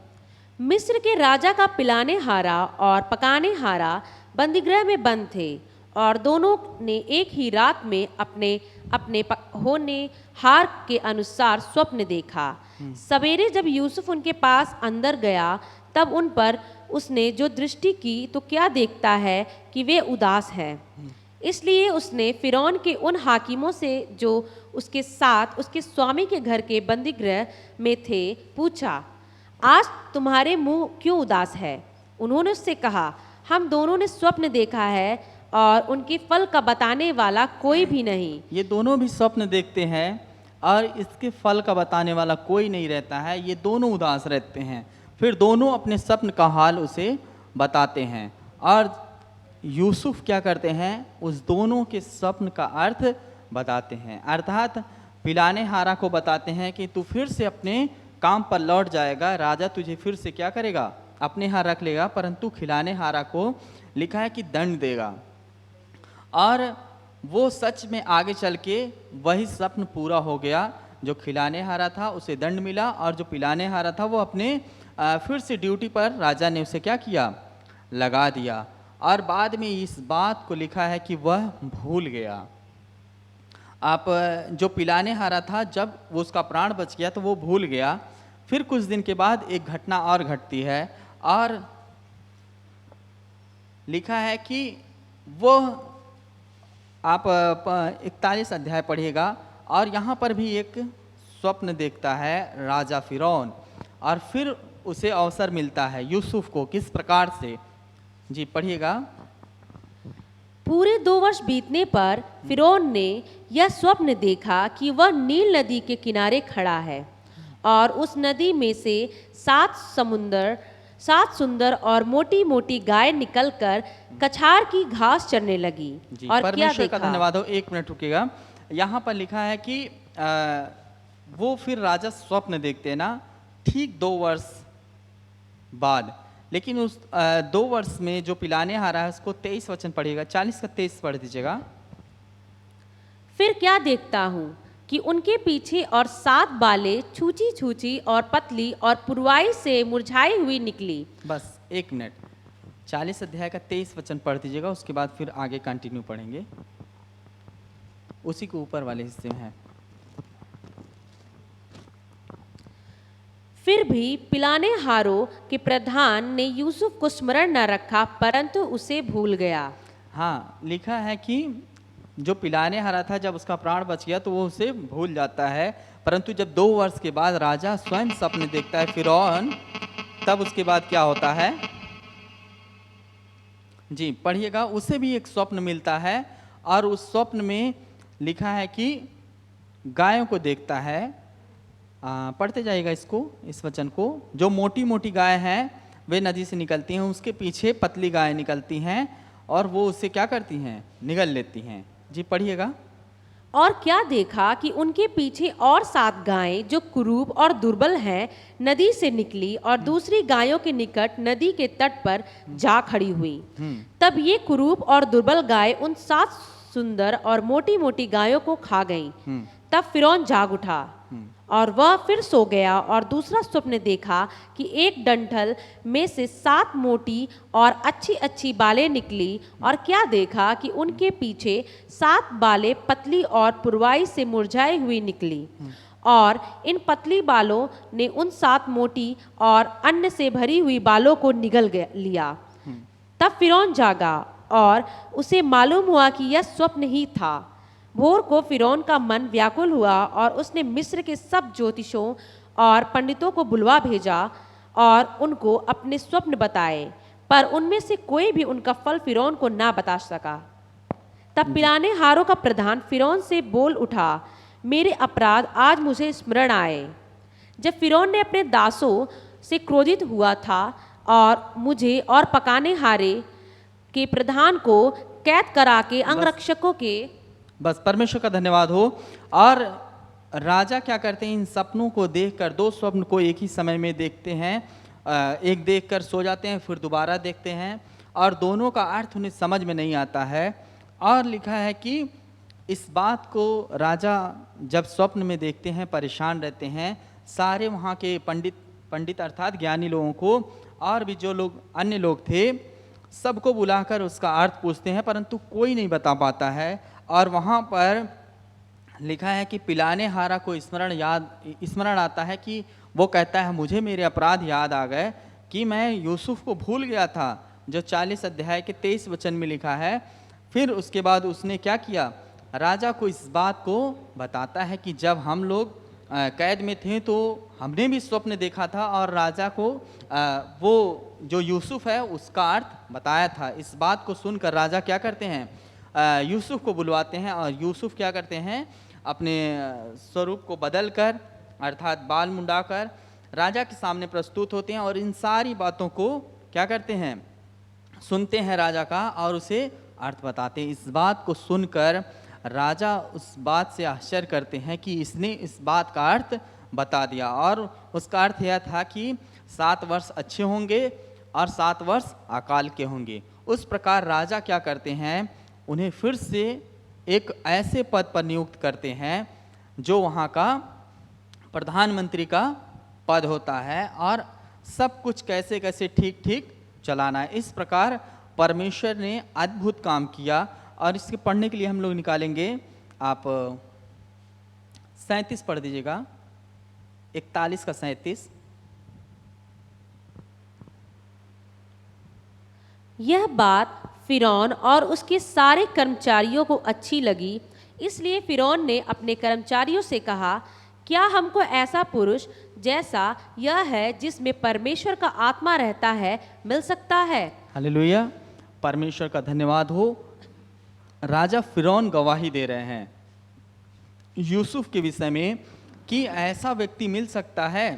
मिस्र के राजा का पिलाने हारा और पकाने हारा बंदीगृह में बंद थे, और दोनों ने एक ही रात में अपने अपने होनहार के अनुसार स्वप्न देखा। सवेरे जब यूसुफ उनके पास अंदर गया तब उन पर उसने जो दृष्टि की तो क्या देखता है कि वे उदास है। इसलिए उसने फिरौन के उन हाकिमों से जो उसके साथ उसके स्वामी के घर के बंदीगृह में थे पूछा, आज तुम्हारे मुंह क्यों उदास है? उन्होंने उससे कहा, हम दोनों ने स्वप्न देखा है और उनके फल का बताने वाला कोई भी नहीं। ये दोनों भी स्वप्न देखते हैं और इसके फल का बताने वाला कोई नहीं रहता है। ये दोनों उदास रहते हैं। फिर दोनों अपने स्वप्न का हाल उसे बताते हैं और यूसुफ क्या करते हैं, उस दोनों के स्वप्न का अर्थ बताते हैं। अर्थात पिलाने हारा को बताते हैं कि तू फिर से अपने काम पर लौट जाएगा, राजा तुझे फिर से क्या करेगा, अपने यहाँ रख लेगा, परंतु खिलाने हारा को लिखा है कि दंड देगा। और वो सच में आगे चल के वही स्वप्न पूरा हो गया। जो खिलाने हारा था उसे दंड मिला और जो पिलाने हारा था वो अपने फिर से ड्यूटी पर राजा ने उसे क्या किया, लगा दिया। और बाद में इस बात को लिखा है कि वह भूल गया। आप जो पिलाने हारा था जब वो उसका प्राण बच गया तो वो भूल गया। फिर कुछ दिन के बाद एक घटना और घटती है और लिखा है कि वो आप 41 अध्याय पढ़िएगा और यहाँ पर भी एक स्वप्न देखता है राजा फिरौन और फिर उसे अवसर मिलता है यूसुफ को किस प्रकार से। जी पढ़िएगा। पूरे 2 वर्ष बीतने पर फिरौन ने यह स्वप्न देखा कि वह नील नदी के किनारे खड़ा है और उस नदी में से 7 सुंदर और मोटी मोटी गाय निकलकर कछार की घास चरने लगी। जी, और क्या परमेश्वर देखा? का धन्यवाद हो। 1 मिनट रुकिएगा। यहाँ पर लिखा है कि वो फिर राजा स्वप्न देखते हैं ना, ठीक 2 वर्ष बाद। लेकिन उस 2 वर्ष में जो पिलाने हारा है उसको 23 वचन पढ़िएगा, 40 का 23 पढ़ दीजिएगा। फिर क्या देखता हूँ कि उनके पीछे और 7 बालें छूची छूची और पतली और पुरवाई से मुरझाई हुई निकली। बस 1 मिनट, 40 अध्याय का 23 वचन पढ़ दीजिएगा, उसके बाद फिर आगे कंटिन्यू पढ़ेंगे। उसी के ऊपर वाले हिस्से में है। फिर भी पिलाने हारों के प्रधान ने यूसुफ को स्मरण न रखा परंतु उसे भूल गया। हाँ, लिखा है कि जो पिलाने हारा था जब उसका प्राण बच गया तो वो उसे भूल जाता है, परंतु जब 2 वर्ष के बाद राजा स्वयं स्वप्न देखता है फिरौन, तब उसके बाद क्या होता है। जी पढ़िएगा। उसे भी एक स्वप्न मिलता है और उस स्वप्न में लिखा है कि गायों को देखता है। पढ़ते जाइएगा इसको, इस वचन को। जो मोटी मोटी गाय हैं वे नदी से निकलती हैं, उसके पीछे पतली गाय निकलती हैं और वो उससे क्या करती हैं, निगल लेती हैं। जी पढ़िएगा। और क्या देखा कि उनके पीछे और 7 गायें जो कुरूप और दुर्बल हैं नदी से निकली और दूसरी गायों के निकट नदी के तट पर जा खड़ी हुई। तब ये कुरूप और दुर्बल गाय उन 7 सुंदर और मोटी मोटी गायों को खा गईं। तब फिरौन जाग उठा और वह फिर सो गया और दूसरा स्वप्न देखा कि एक डंठल में से 7 मोटी और अच्छी अच्छी बालें निकली। और क्या देखा कि उनके पीछे 7 बालें पतली और पुरवाई से मुरझाई हुई निकली और इन पतली बालों ने उन 7 मोटी और अन्न से भरी हुई बालों को निगल लिया। तब फिरौन जागा और उसे मालूम हुआ कि यह स्वप्न ही था। भोर को फिरौन का मन व्याकुल हुआ और उसने मिस्र के सब ज्योतिषों और पंडितों को बुलवा भेजा और उनको अपने स्वप्न बताए, पर उनमें से कोई भी उनका फल फिरौन को ना बता सका। तब पिलाने हारों का प्रधान फिरौन से बोल उठा, मेरे अपराध आज मुझे स्मरण आए, जब फिरौन ने अपने दासों से क्रोधित हुआ था और मुझे और पकाने हारे के प्रधान को कैद करा के अंगरक्षकों के। बस परमेश्वर का धन्यवाद हो। और राजा क्या करते हैं, इन सपनों को देखकर 2 स्वप्न को एक ही समय में देखते हैं। एक देखकर सो जाते हैं, फिर दोबारा देखते हैं और दोनों का अर्थ उन्हें समझ में नहीं आता है। और लिखा है कि इस बात को राजा जब स्वप्न में देखते हैं परेशान रहते हैं। सारे वहाँ के पंडित अर्थात ज्ञानी लोगों को और भी जो लोग अन्य लोग थे सबको बुलाकर उसका अर्थ पूछते हैं, परंतु कोई नहीं बता पाता है। और वहाँ पर लिखा है कि पिलाने हारा को स्मरण आता है कि वो कहता है मुझे मेरे अपराध याद आ गए कि मैं यूसुफ को भूल गया था, जो 40 अध्याय के 23 वचन में लिखा है। फिर उसके बाद उसने क्या किया, राजा को इस बात को बताता है कि जब हम लोग कैद में थे तो हमने भी स्वप्न देखा था और राजा को वो जो यूसुफ है उसका अर्थ बताया था। इस बात को सुनकर राजा क्या करते हैं, यूसुफ को बुलवाते हैं और यूसुफ क्या करते हैं, अपने स्वरूप को बदल कर अर्थात बाल मुंडाकर राजा के सामने प्रस्तुत होते हैं और इन सारी बातों को क्या करते हैं, सुनते हैं राजा का और उसे अर्थ बताते हैं। इस बात को सुनकर राजा उस बात से आश्चर्य करते हैं कि इसने इस बात का अर्थ बता दिया और उसका अर्थ यह था कि 7 वर्ष अच्छे होंगे और 7 वर्ष अकाल के होंगे। उस प्रकार राजा क्या करते हैं, उन्हें फिर से एक ऐसे पद पर नियुक्त करते हैं जो वहाँ का प्रधानमंत्री का पद होता है और सब कुछ कैसे कैसे ठीक ठीक चलाना है। इस प्रकार परमेश्वर ने अद्भुत काम किया और इसके पढ़ने के लिए हम लोग निकालेंगे, आप 37 पढ़ दीजिएगा, 41 का 37। यह बात फिरौन और उसके सारे कर्मचारियों को अच्छी लगी, इसलिए फिरौन ने अपने कर्मचारियों से कहा, क्या हमको ऐसा पुरुष जैसा यह है जिसमें परमेश्वर का आत्मा रहता है मिल सकता है। हालेलुया, परमेश्वर का धन्यवाद हो। राजा फिरौन गवाही दे रहे हैं यूसुफ के विषय में कि ऐसा व्यक्ति मिल सकता है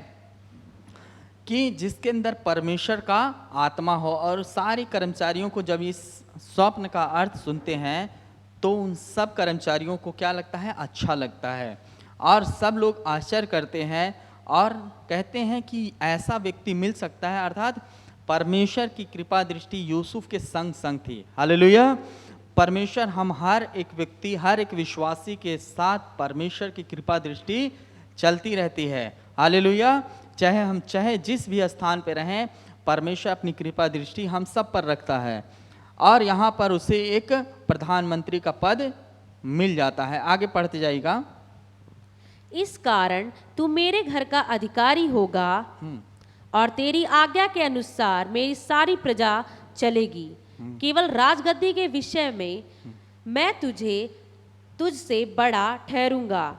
कि जिसके अंदर परमेश्वर का आत्मा हो। और सारे कर्मचारियों को जब इस स्वप्न का अर्थ सुनते हैं तो उन सब कर्मचारियों को क्या लगता है, अच्छा लगता है और सब लोग आश्चर्य करते हैं और कहते हैं कि ऐसा व्यक्ति मिल सकता है, अर्थात परमेश्वर की कृपा दृष्टि यूसुफ के संग संग थी। हालेलुया, परमेश्वर हम हर एक व्यक्ति, हर एक विश्वासी के साथ परमेश्वर की कृपा दृष्टि चलती रहती है। हालेलुया, चाहे जिस भी स्थान पे रहें, परमेश्वर अपनी कृपा दृष्टि हम सब पर रखता है और यहाँ पर उसे एक प्रधानमंत्री का पद मिल जाता है। आगे पढ़ते जाइएगा। इस कारण तू मेरे घर का अधिकारी होगा और तेरी आज्ञा के अनुसार मेरी सारी प्रजा चलेगी। केवल राजगद्दी के विषय में मैं तुझसे बड़ा ठहरूंगा।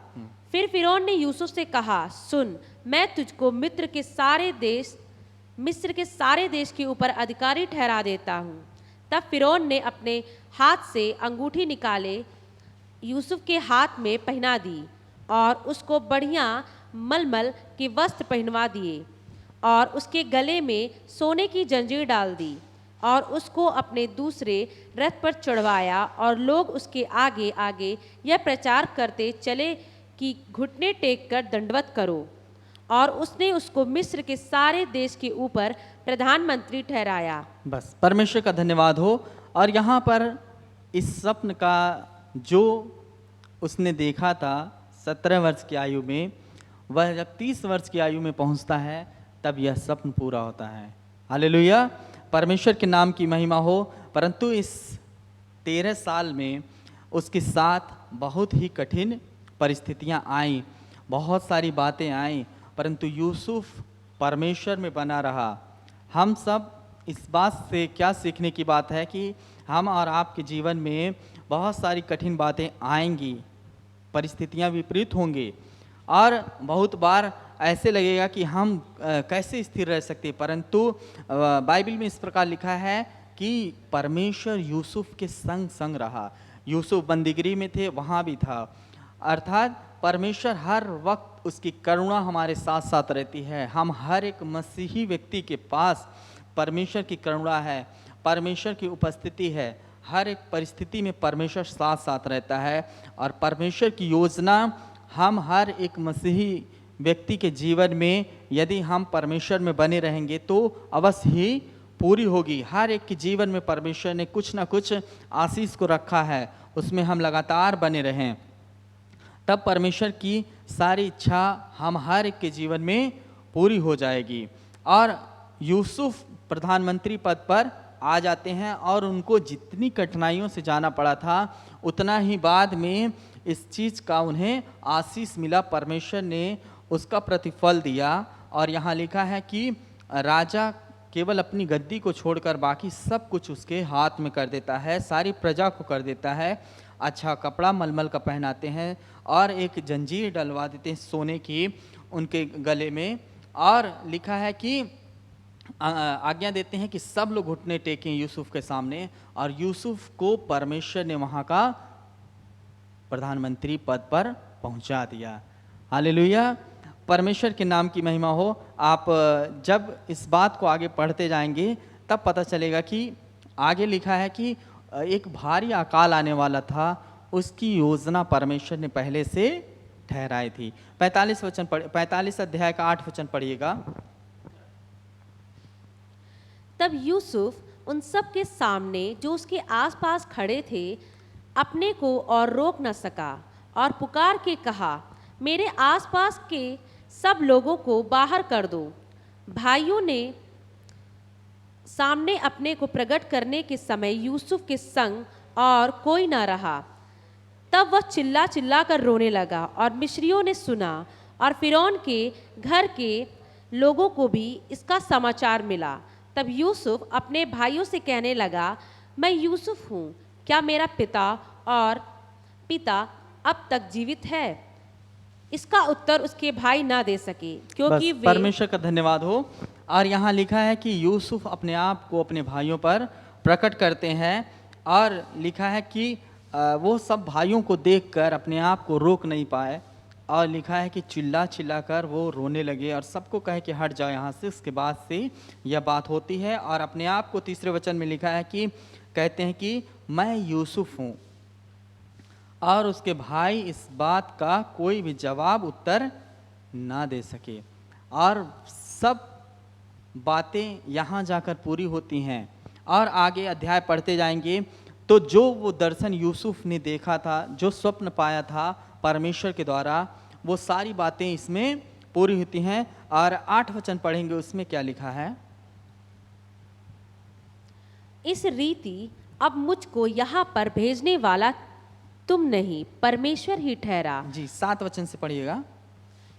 फिर फिरौन ने यूसुफ से कहा, सुन, मैं तुझको मिस्र के सारे देश के ऊपर अधिकारी ठहरा देता हूँ। तब फिरौन ने अपने हाथ से अंगूठी निकाले यूसुफ के हाथ में पहना दी और उसको बढ़िया मलमल के वस्त्र पहनवा दिए और उसके गले में सोने की जंजीर डाल दी और उसको अपने दूसरे रथ पर चढ़वाया और लोग उसके आगे आगे यह प्रचार करते चले कि घुटने टेक कर दंडवत करो। और उसने उसको मिस्र के सारे देश के ऊपर प्रधानमंत्री ठहराया। बस, परमेश्वर का धन्यवाद हो। और यहाँ पर इस स्वप्न का जो उसने देखा था 17 वर्ष की आयु में, वह जब 30 वर्ष की आयु में पहुँचता है तब यह स्वप्न पूरा होता है। हालेलुया, परमेश्वर के नाम की महिमा हो। परंतु इस 13 साल में उसके साथ बहुत ही कठिन परिस्थितियां आईं, बहुत सारी बातें आईं, परंतु यूसुफ परमेश्वर में बना रहा। हम सब इस बात से क्या सीखने की बात है कि हम और आपके जीवन में बहुत सारी कठिन बातें आएंगी, परिस्थितियां विपरीत होंगी और बहुत बार ऐसे लगेगा कि हम कैसे स्थिर रह सकते, परंतु बाइबल में इस प्रकार लिखा है कि परमेश्वर यूसुफ के संग संग रहा। यूसुफ बंदीगिरी में थे, वहाँ भी था, अर्थात परमेश्वर हर वक्त उसकी करुणा हमारे साथ साथ रहती है। हम हर एक मसीही व्यक्ति के पास परमेश्वर की करुणा है, परमेश्वर की उपस्थिति है। हर एक परिस्थिति में परमेश्वर साथ साथ रहता है और परमेश्वर की योजना हम हर एक मसीही व्यक्ति के जीवन में यदि हम परमेश्वर में बने रहेंगे तो अवश्य ही पूरी होगी। हर एक के जीवन में परमेश्वर ने कुछ ना कुछ आशीष को रखा है, उसमें हम लगातार बने रहें, तब परमेश्वर की सारी इच्छा हम हर एक के जीवन में पूरी हो जाएगी। और यूसुफ प्रधानमंत्री पद पर आ जाते हैं और उनको जितनी कठिनाइयों से जाना पड़ा था उतना ही बाद में इस चीज़ का उन्हें आशीष मिला, परमेश्वर ने उसका प्रतिफल दिया। और यहाँ लिखा है कि राजा केवल अपनी गद्दी को छोड़कर बाकी सब कुछ उसके हाथ में कर देता है, सारी प्रजा को कर देता है। अच्छा कपड़ा मलमल का पहनाते हैं और एक जंजीर डलवा देते हैं सोने की उनके गले में। और लिखा है कि आज्ञा देते हैं कि सब लोग घुटने टेकें यूसुफ के सामने, और यूसुफ को परमेश्वर ने वहाँ का प्रधानमंत्री पद पर पहुँचा दिया। हालेलुया, परमेश्वर के नाम की महिमा हो। आप जब इस बात को आगे पढ़ते जाएंगे तब पता चलेगा कि आगे लिखा है कि एक भारी अकाल आने वाला था, उसकी योजना परमेश्वर ने पहले से ठहराई थी। 45 अध्याय का 8 वचन पढ़िएगा। तब यूसुफ उन सब के सामने जो उसके आसपास खड़े थे अपने को और रोक न सका और पुकार के कहा, मेरे आसपास के सब लोगों को बाहर कर दो। भाइयों ने सामने अपने को प्रकट करने के समय यूसुफ के संग और कोई ना रहा। तब वह चिल्ला चिल्ला कर रोने लगा और मिस्रियों ने सुना और फिरौन के घर के लोगों को भी इसका समाचार मिला। तब यूसुफ अपने भाइयों से कहने लगा, मैं यूसुफ हूँ, क्या मेरा पिता अब तक जीवित है? इसका उत्तर उसके भाई ना दे सके, क्योंकि वे परमेश्वर का धन्यवाद हो। और यहाँ लिखा है कि यूसुफ अपने आप को अपने भाइयों पर प्रकट करते हैं, और लिखा है कि वो सब भाइयों को देखकर अपने आप को रोक नहीं पाए, और लिखा है कि चिल्ला चिल्ला कर वो रोने लगे और सबको कहे कि हट जाओ यहाँ से। उसके बाद से यह बात होती है, और अपने आप को तीसरे वचन में लिखा है कि कहते हैं कि मैं यूसुफ हूँ, और उसके भाई इस बात का कोई भी जवाब उत्तर ना दे सके। और सब बातें यहाँ जाकर पूरी होती हैं। और आगे अध्याय पढ़ते जाएंगे तो जो वो दर्शन यूसुफ ने देखा था, जो स्वप्न पाया था परमेश्वर के द्वारा, वो सारी बातें इसमें पूरी होती हैं। और 8 वचन पढ़ेंगे, उसमें क्या लिखा है? इस रीति अब मुझको यहाँ पर भेजने वाला तुम नहीं, परमेश्वर ही ठहरा। जी 7 वचन से पढ़िएगा।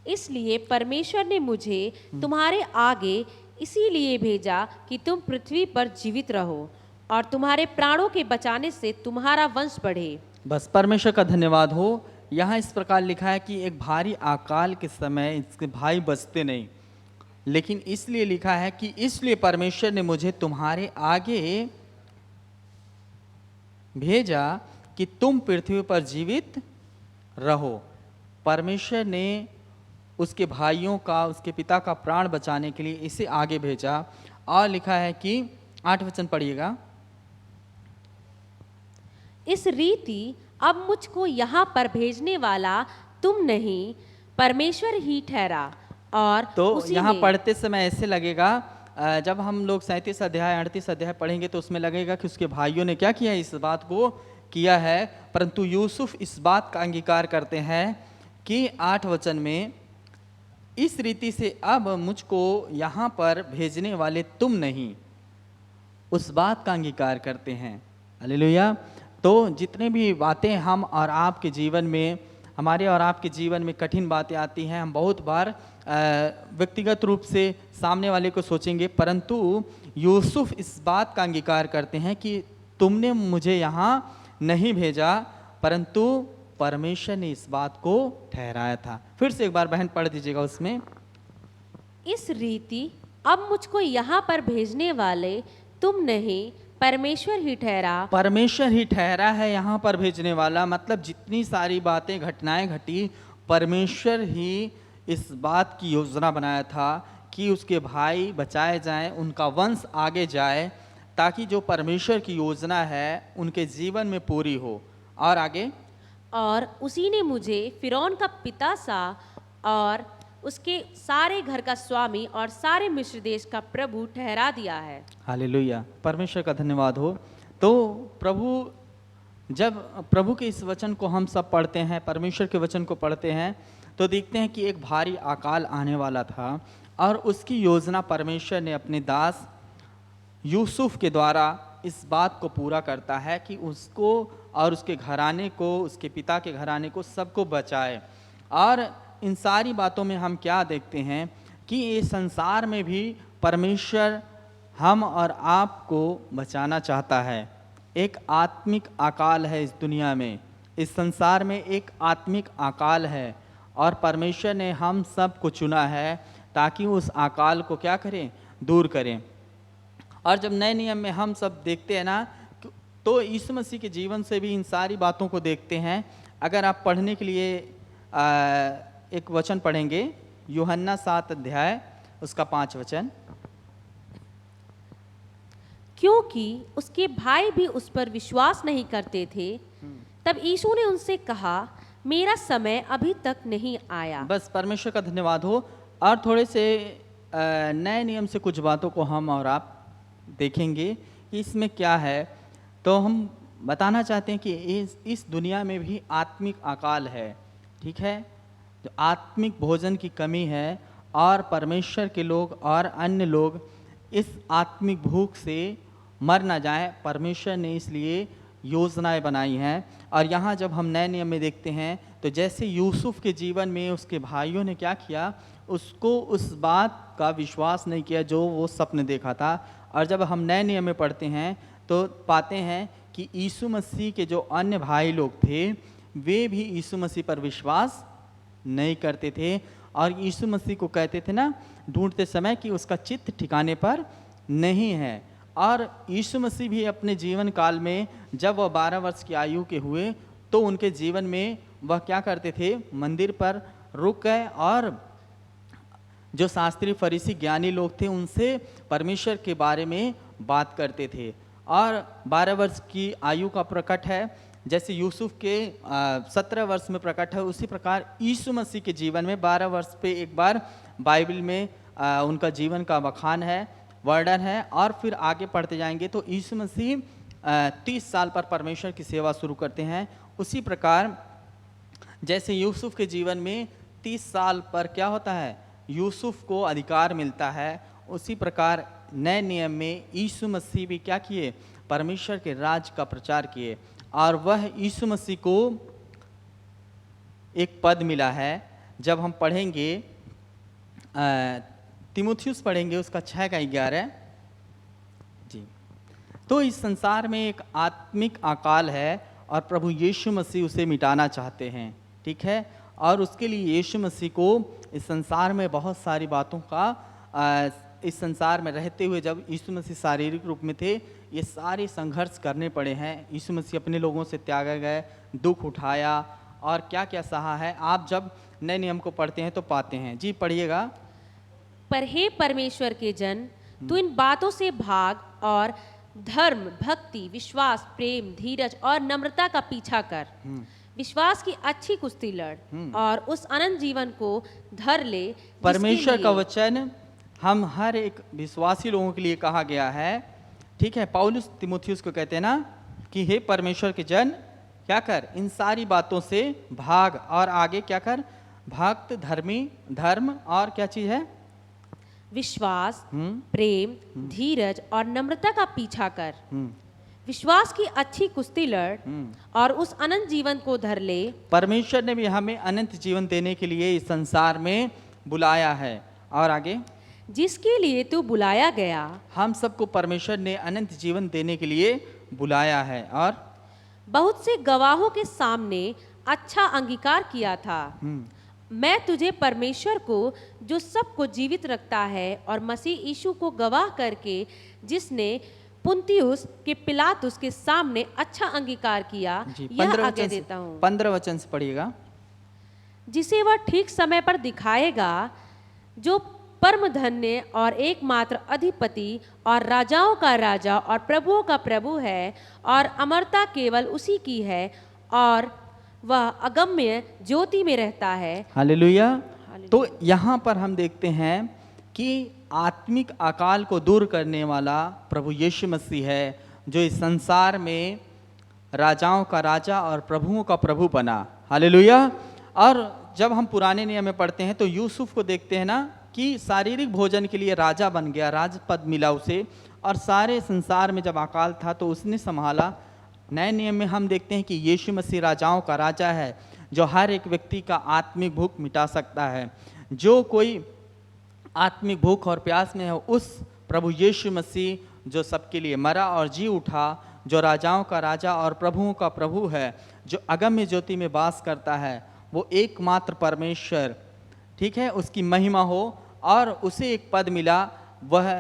इसलिए परमेश्वर ने मुझे तुम्हारे आगे इसीलिए भेजा कि तुम पृथ्वी पर जीवित रहो और तुम्हारे प्राणों के बचाने से तुम्हारा वंश बढ़े। बस परमेश्वर का धन्यवाद हो। यहाँ इस प्रकार लिखा है कि एक भारी अकाल के समय इसके भाई बचते नहीं, लेकिन इसलिए लिखा है कि इसलिए परमेश्वर ने मुझे तुम्हारे आगे भेजा कि तुम पृथ्वी पर जीवित रहो। परमेश्वर ने उसके भाइयों का, उसके पिता का प्राण बचाने के लिए इसे आगे भेजा। और लिखा है कि 8 वचन पढ़िएगा। इस रीति अब मुझको यहाँ पर भेजने वाला तुम नहीं, परमेश्वर ही ठहरा। और तो उसी यहाँ ने पढ़ते समय ऐसे लगेगा, जब हम लोग 37 अध्याय 38 अध्याय पढ़ेंगे तो उसमें लगेगा कि उसके भाइयों ने क्या किया, इस बात को किया है। परंतु यूसुफ इस बात का अंगीकार करते हैं कि 8 वचन में, इस रीति से अब मुझको यहाँ पर भेजने वाले तुम नहीं, उस बात का अंगीकार करते हैं। हालेलुया। तो जितने भी बातें हम और आपके जीवन में, हमारे और आपके जीवन में कठिन बातें आती हैं, हम बहुत बार व्यक्तिगत रूप से सामने वाले को सोचेंगे, परंतु यूसुफ इस बात का अंगीकार करते हैं कि तुमने मुझे यहाँ नहीं भेजा, परंतु परमेश्वर ने इस बात को ठहराया था। फिर से एक बार बहन पढ़ दीजिएगा उसमें। इस रीति अब मुझको यहाँ पर भेजने वाले तुम नहीं, परमेश्वर ही ठहरा। परमेश्वर ही ठहरा है यहाँ पर भेजने वाला, मतलब जितनी सारी बातें घटनाएं घटी, परमेश्वर ही इस बात की योजना बनाया था कि उसके भाई बचाए जाएं, उनका वंश आगे जाए, ताकि जो परमेश्वर की योजना है उनके जीवन में पूरी हो। और आगे, और उसी ने मुझे फिरौन का पिता सा और उसके सारे घर का स्वामी और सारे मिस्र देश का प्रभु ठहरा दिया है। हालेलुया, परमेश्वर का धन्यवाद हो। तो जब प्रभु के इस वचन को हम सब पढ़ते हैं, परमेश्वर के वचन को पढ़ते हैं, तो देखते हैं कि एक भारी अकाल आने वाला था, और उसकी योजना परमेश्वर ने अपने दास यूसुफ के द्वारा इस बात को पूरा करता है कि उसको और उसके घराने को, उसके पिता के घराने को, सबको बचाए। और इन सारी बातों में हम क्या देखते हैं कि इस संसार में भी परमेश्वर हम और आपको बचाना चाहता है। एक आत्मिक अकाल है इस दुनिया में, इस संसार में एक आत्मिक अकाल है, और परमेश्वर ने हम सब को चुना है ताकि उस अकाल को क्या करें, दूर करें। और जब नए नियम में हम सब देखते हैं ना, तो यीशु मसीह के जीवन से भी इन सारी बातों को देखते हैं। अगर आप पढ़ने के लिए एक वचन पढ़ेंगे, यूहन्ना 7 अध्याय उसका 5 वचन। क्योंकि उसके भाई भी उस पर विश्वास नहीं करते थे, तब यीशु ने उनसे कहा, मेरा समय अभी तक नहीं आया। बस परमेश्वर का धन्यवाद हो। और थोड़े से नए नियम से कुछ बातों को हम और आप देखेंगे कि इसमें क्या है। तो हम बताना चाहते हैं कि इस दुनिया में भी आत्मिक अकाल है, ठीक है, जो आत्मिक भोजन की कमी है, और परमेश्वर के लोग और अन्य लोग इस आत्मिक भूख से मर ना जाएं। परमेश्वर ने इसलिए योजनाएं बनाई हैं। और यहाँ जब हम नए नियम में देखते हैं तो जैसे यूसुफ के जीवन में उसके भाइयों ने क्या किया, उसको उस बात का विश्वास नहीं किया जो वो सपने देखा था। और जब हम नए नियम में पढ़ते हैं तो पाते हैं कि यीशु मसीह के जो अन्य भाई लोग थे वे भी यीशु मसीह पर विश्वास नहीं करते थे, और यीशु मसीह को कहते थे ना ढूंढते समय कि उसका चित्त ठिकाने पर नहीं है। और यीशु मसीह भी अपने जीवन काल में जब वह 12 वर्ष की आयु के हुए तो उनके जीवन में वह क्या करते थे, मंदिर पर रुक गए और जो शास्त्री फरीसी ज्ञानी लोग थे उनसे परमेश्वर के बारे में बात करते थे। और 12 वर्ष की आयु का प्रकट है, जैसे यूसुफ के 17 वर्ष में प्रकट है, उसी प्रकार यीशु मसीह के जीवन में 12 वर्ष पे एक बार बाइबल में उनका जीवन का बखान है, वर्णन है। और फिर आगे पढ़ते जाएंगे तो यीशु मसीह 30 साल पर परमेश्वर की सेवा शुरू करते हैं। उसी प्रकार जैसे यूसुफ के जीवन में 30 साल पर क्या होता है, यूसुफ को अधिकार मिलता है, उसी प्रकार नए नियम में यीशु मसीह भी क्या किए, परमेश्वर के राज का प्रचार किए। और वह यीशु मसीह को एक पद मिला है। जब हम पढ़ेंगे तीमुथियुस पढ़ेंगे उसका 6:11 जी। तो इस संसार में एक आत्मिक अकाल है और प्रभु यीशु मसीह उसे मिटाना चाहते हैं, ठीक है। और उसके लिए यीशु मसीह को इस संसार में बहुत सारी बातों का इस संसार में रहते हुए जब यीशु मसीह शारीरिक रूप में थे, ये सारे संघर्ष करने पड़े हैं। यीशु मसीह अपने लोगों से त्यागा गए, दुख उठाया और क्या क्या सहा है। आप जब नए नियम को पढ़ते हैं तो पाते हैं। जी पढ़िएगा। पर हे परमेश्वर के जन, तू इन बातों से भाग और धर्म, भक्ति, विश्वास, प्रेम, धीरज और नम्रता का पीछा कर। विश्वास की अच्छी कुश्ती लड़ और उस अनंत जीवन को धर ले। परमेश्वर का वचन हम हर एक विश्वासी लोगों के लिए कहा गया है, ठीक है। पौलुस तीमुथियुस को कहते हैं ना कि हे परमेश्वर के जन, क्या कर, इन सारी बातों से भाग और आगे क्या कर, भक्त, धर्मी, धर्म और क्या चीज है, विश्वास, प्रेम, धीरज और नम्रता का पीछा कर। विश्वास की अच्छी कुश्ती लड़ और उस अनंत जीवन को धर ले। परमेश्वर ने भी हमें अनंत जीवन देने के लिए इस संसार में बुलाया है। और आगे, जिसके लिए तू बुलाया गया। हम सबको परमेश्वर ने अनंत जीवन देने के लिए बुलाया है और बहुत से गवाहों के सामने अच्छा अंगीकार किया था। मैं तुझे परमेश्वर को जो सबको जीवित रखता है और मसीह यीशु को गवाह करके जिसने पुन्तियुस के पिलातुस के सामने अच्छा अंगीकार किया, यह आज्ञा देता हूँ। 15 वचन से पढ़िएगा। जिसे वह ठीक समय पर दिखाएगा, जो परम धन्य और एकमात्र अधिपति और राजाओं का राजा और प्रभुओं का प्रभु है, और अमरता केवल उसी की है, और वह अगम्य ज्योति में रहता है। हालेलुया। तो यहाँ पर हम देखते हैं कि आत्मिक अकाल को दूर करने वाला प्रभु यीशु मसीह है, जो इस संसार में राजाओं का राजा और प्रभुओं का प्रभु बना। हालेलुया। और जब हम पुराने नियम में पढ़ते हैं तो यूसुफ को देखते हैं ना कि शारीरिक भोजन के लिए राजा बन गया, राजपद मिला उसे, और सारे संसार में जब अकाल था तो उसने संभाला नए नियम में हम देखते हैं कि यीशु मसीह राजाओं का राजा है, जो हर एक व्यक्ति का आत्मिक भूख मिटा सकता है। जो कोई आत्मिक भूख और प्यास में है, उस प्रभु यीशु मसीह जो सबके लिए मरा और जी उठा, जो राजाओं का राजा और प्रभुओं का प्रभु है, जो अगम्य ज्योति में वास करता है, वो एकमात्र परमेश्वर, ठीक है, उसकी महिमा हो। और उसे एक पद मिला, वह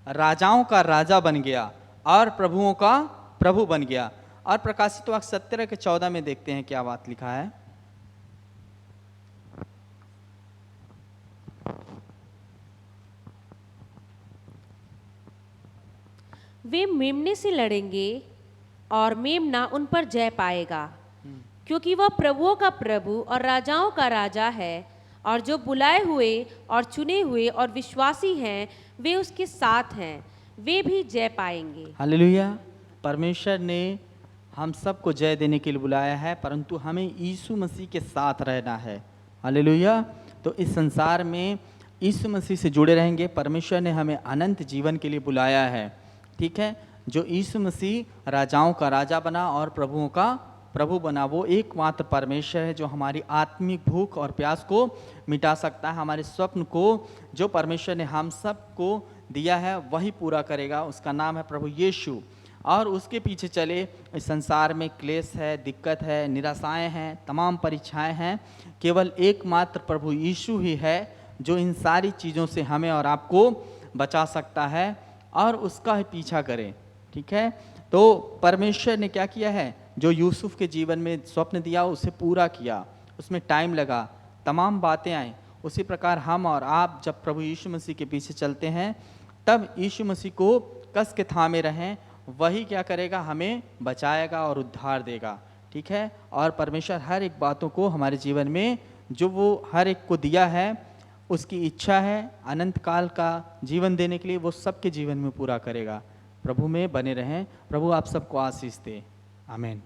राजाओं का राजा बन गया और प्रभुओं का प्रभु बन गया। और प्रकाशित वाक्य 17:14 में देखते हैं क्या बात लिखा है। वे मेमने से लड़ेंगे और मेमना उन पर जय पाएगा, क्योंकि वह प्रभुओं का प्रभु और राजाओं का राजा है, और जो बुलाए हुए और चुने हुए और विश्वासी हैं वे उसके साथ हैं, वे भी जय पाएंगे। हालेलुया। परमेश्वर ने हम सबको जय देने के लिए बुलाया है, परंतु हमें यीशु मसीह के साथ रहना है। हालेलुया। तो इस संसार में यीशु मसीह से जुड़े रहेंगे। परमेश्वर ने हमें अनंत जीवन के लिए बुलाया है, ठीक है। जो यीशु मसीह राजाओं का राजा बना और प्रभुओं का प्रभु बना, वो एकमात्र परमेश्वर है जो हमारी आत्मिक भूख और प्यास को मिटा सकता है। हमारे स्वप्न को जो परमेश्वर ने हम सबको दिया है वही पूरा करेगा। उसका नाम है प्रभु यीशु। और उसके पीछे चले, इस संसार में क्लेश है, दिक्कत है, निराशाएं हैं, तमाम परीक्षाएं हैं, केवल एकमात्र प्रभु यीशु ही है जो इन सारी चीज़ों से हमें और आपको बचा सकता है, और उसका ही पीछा करें, ठीक है। तो परमेश्वर ने क्या किया है, जो यूसुफ के जीवन में स्वप्न दिया उसे पूरा किया, उसमें टाइम लगा, तमाम बातें आई। उसी प्रकार हम और आप जब प्रभु यीशु मसीह के पीछे चलते हैं, तब यीशु मसीह को कस के थामे रहें, वही क्या करेगा, हमें बचाएगा और उद्धार देगा, ठीक है। और परमेश्वर हर एक बातों को हमारे जीवन में जो वो हर एक को दिया है, उसकी इच्छा है अनंत काल का जीवन देने के लिए, वो सबके जीवन में पूरा करेगा। प्रभु में बने रहें। प्रभु आप सबको आशीष दे। आमीन।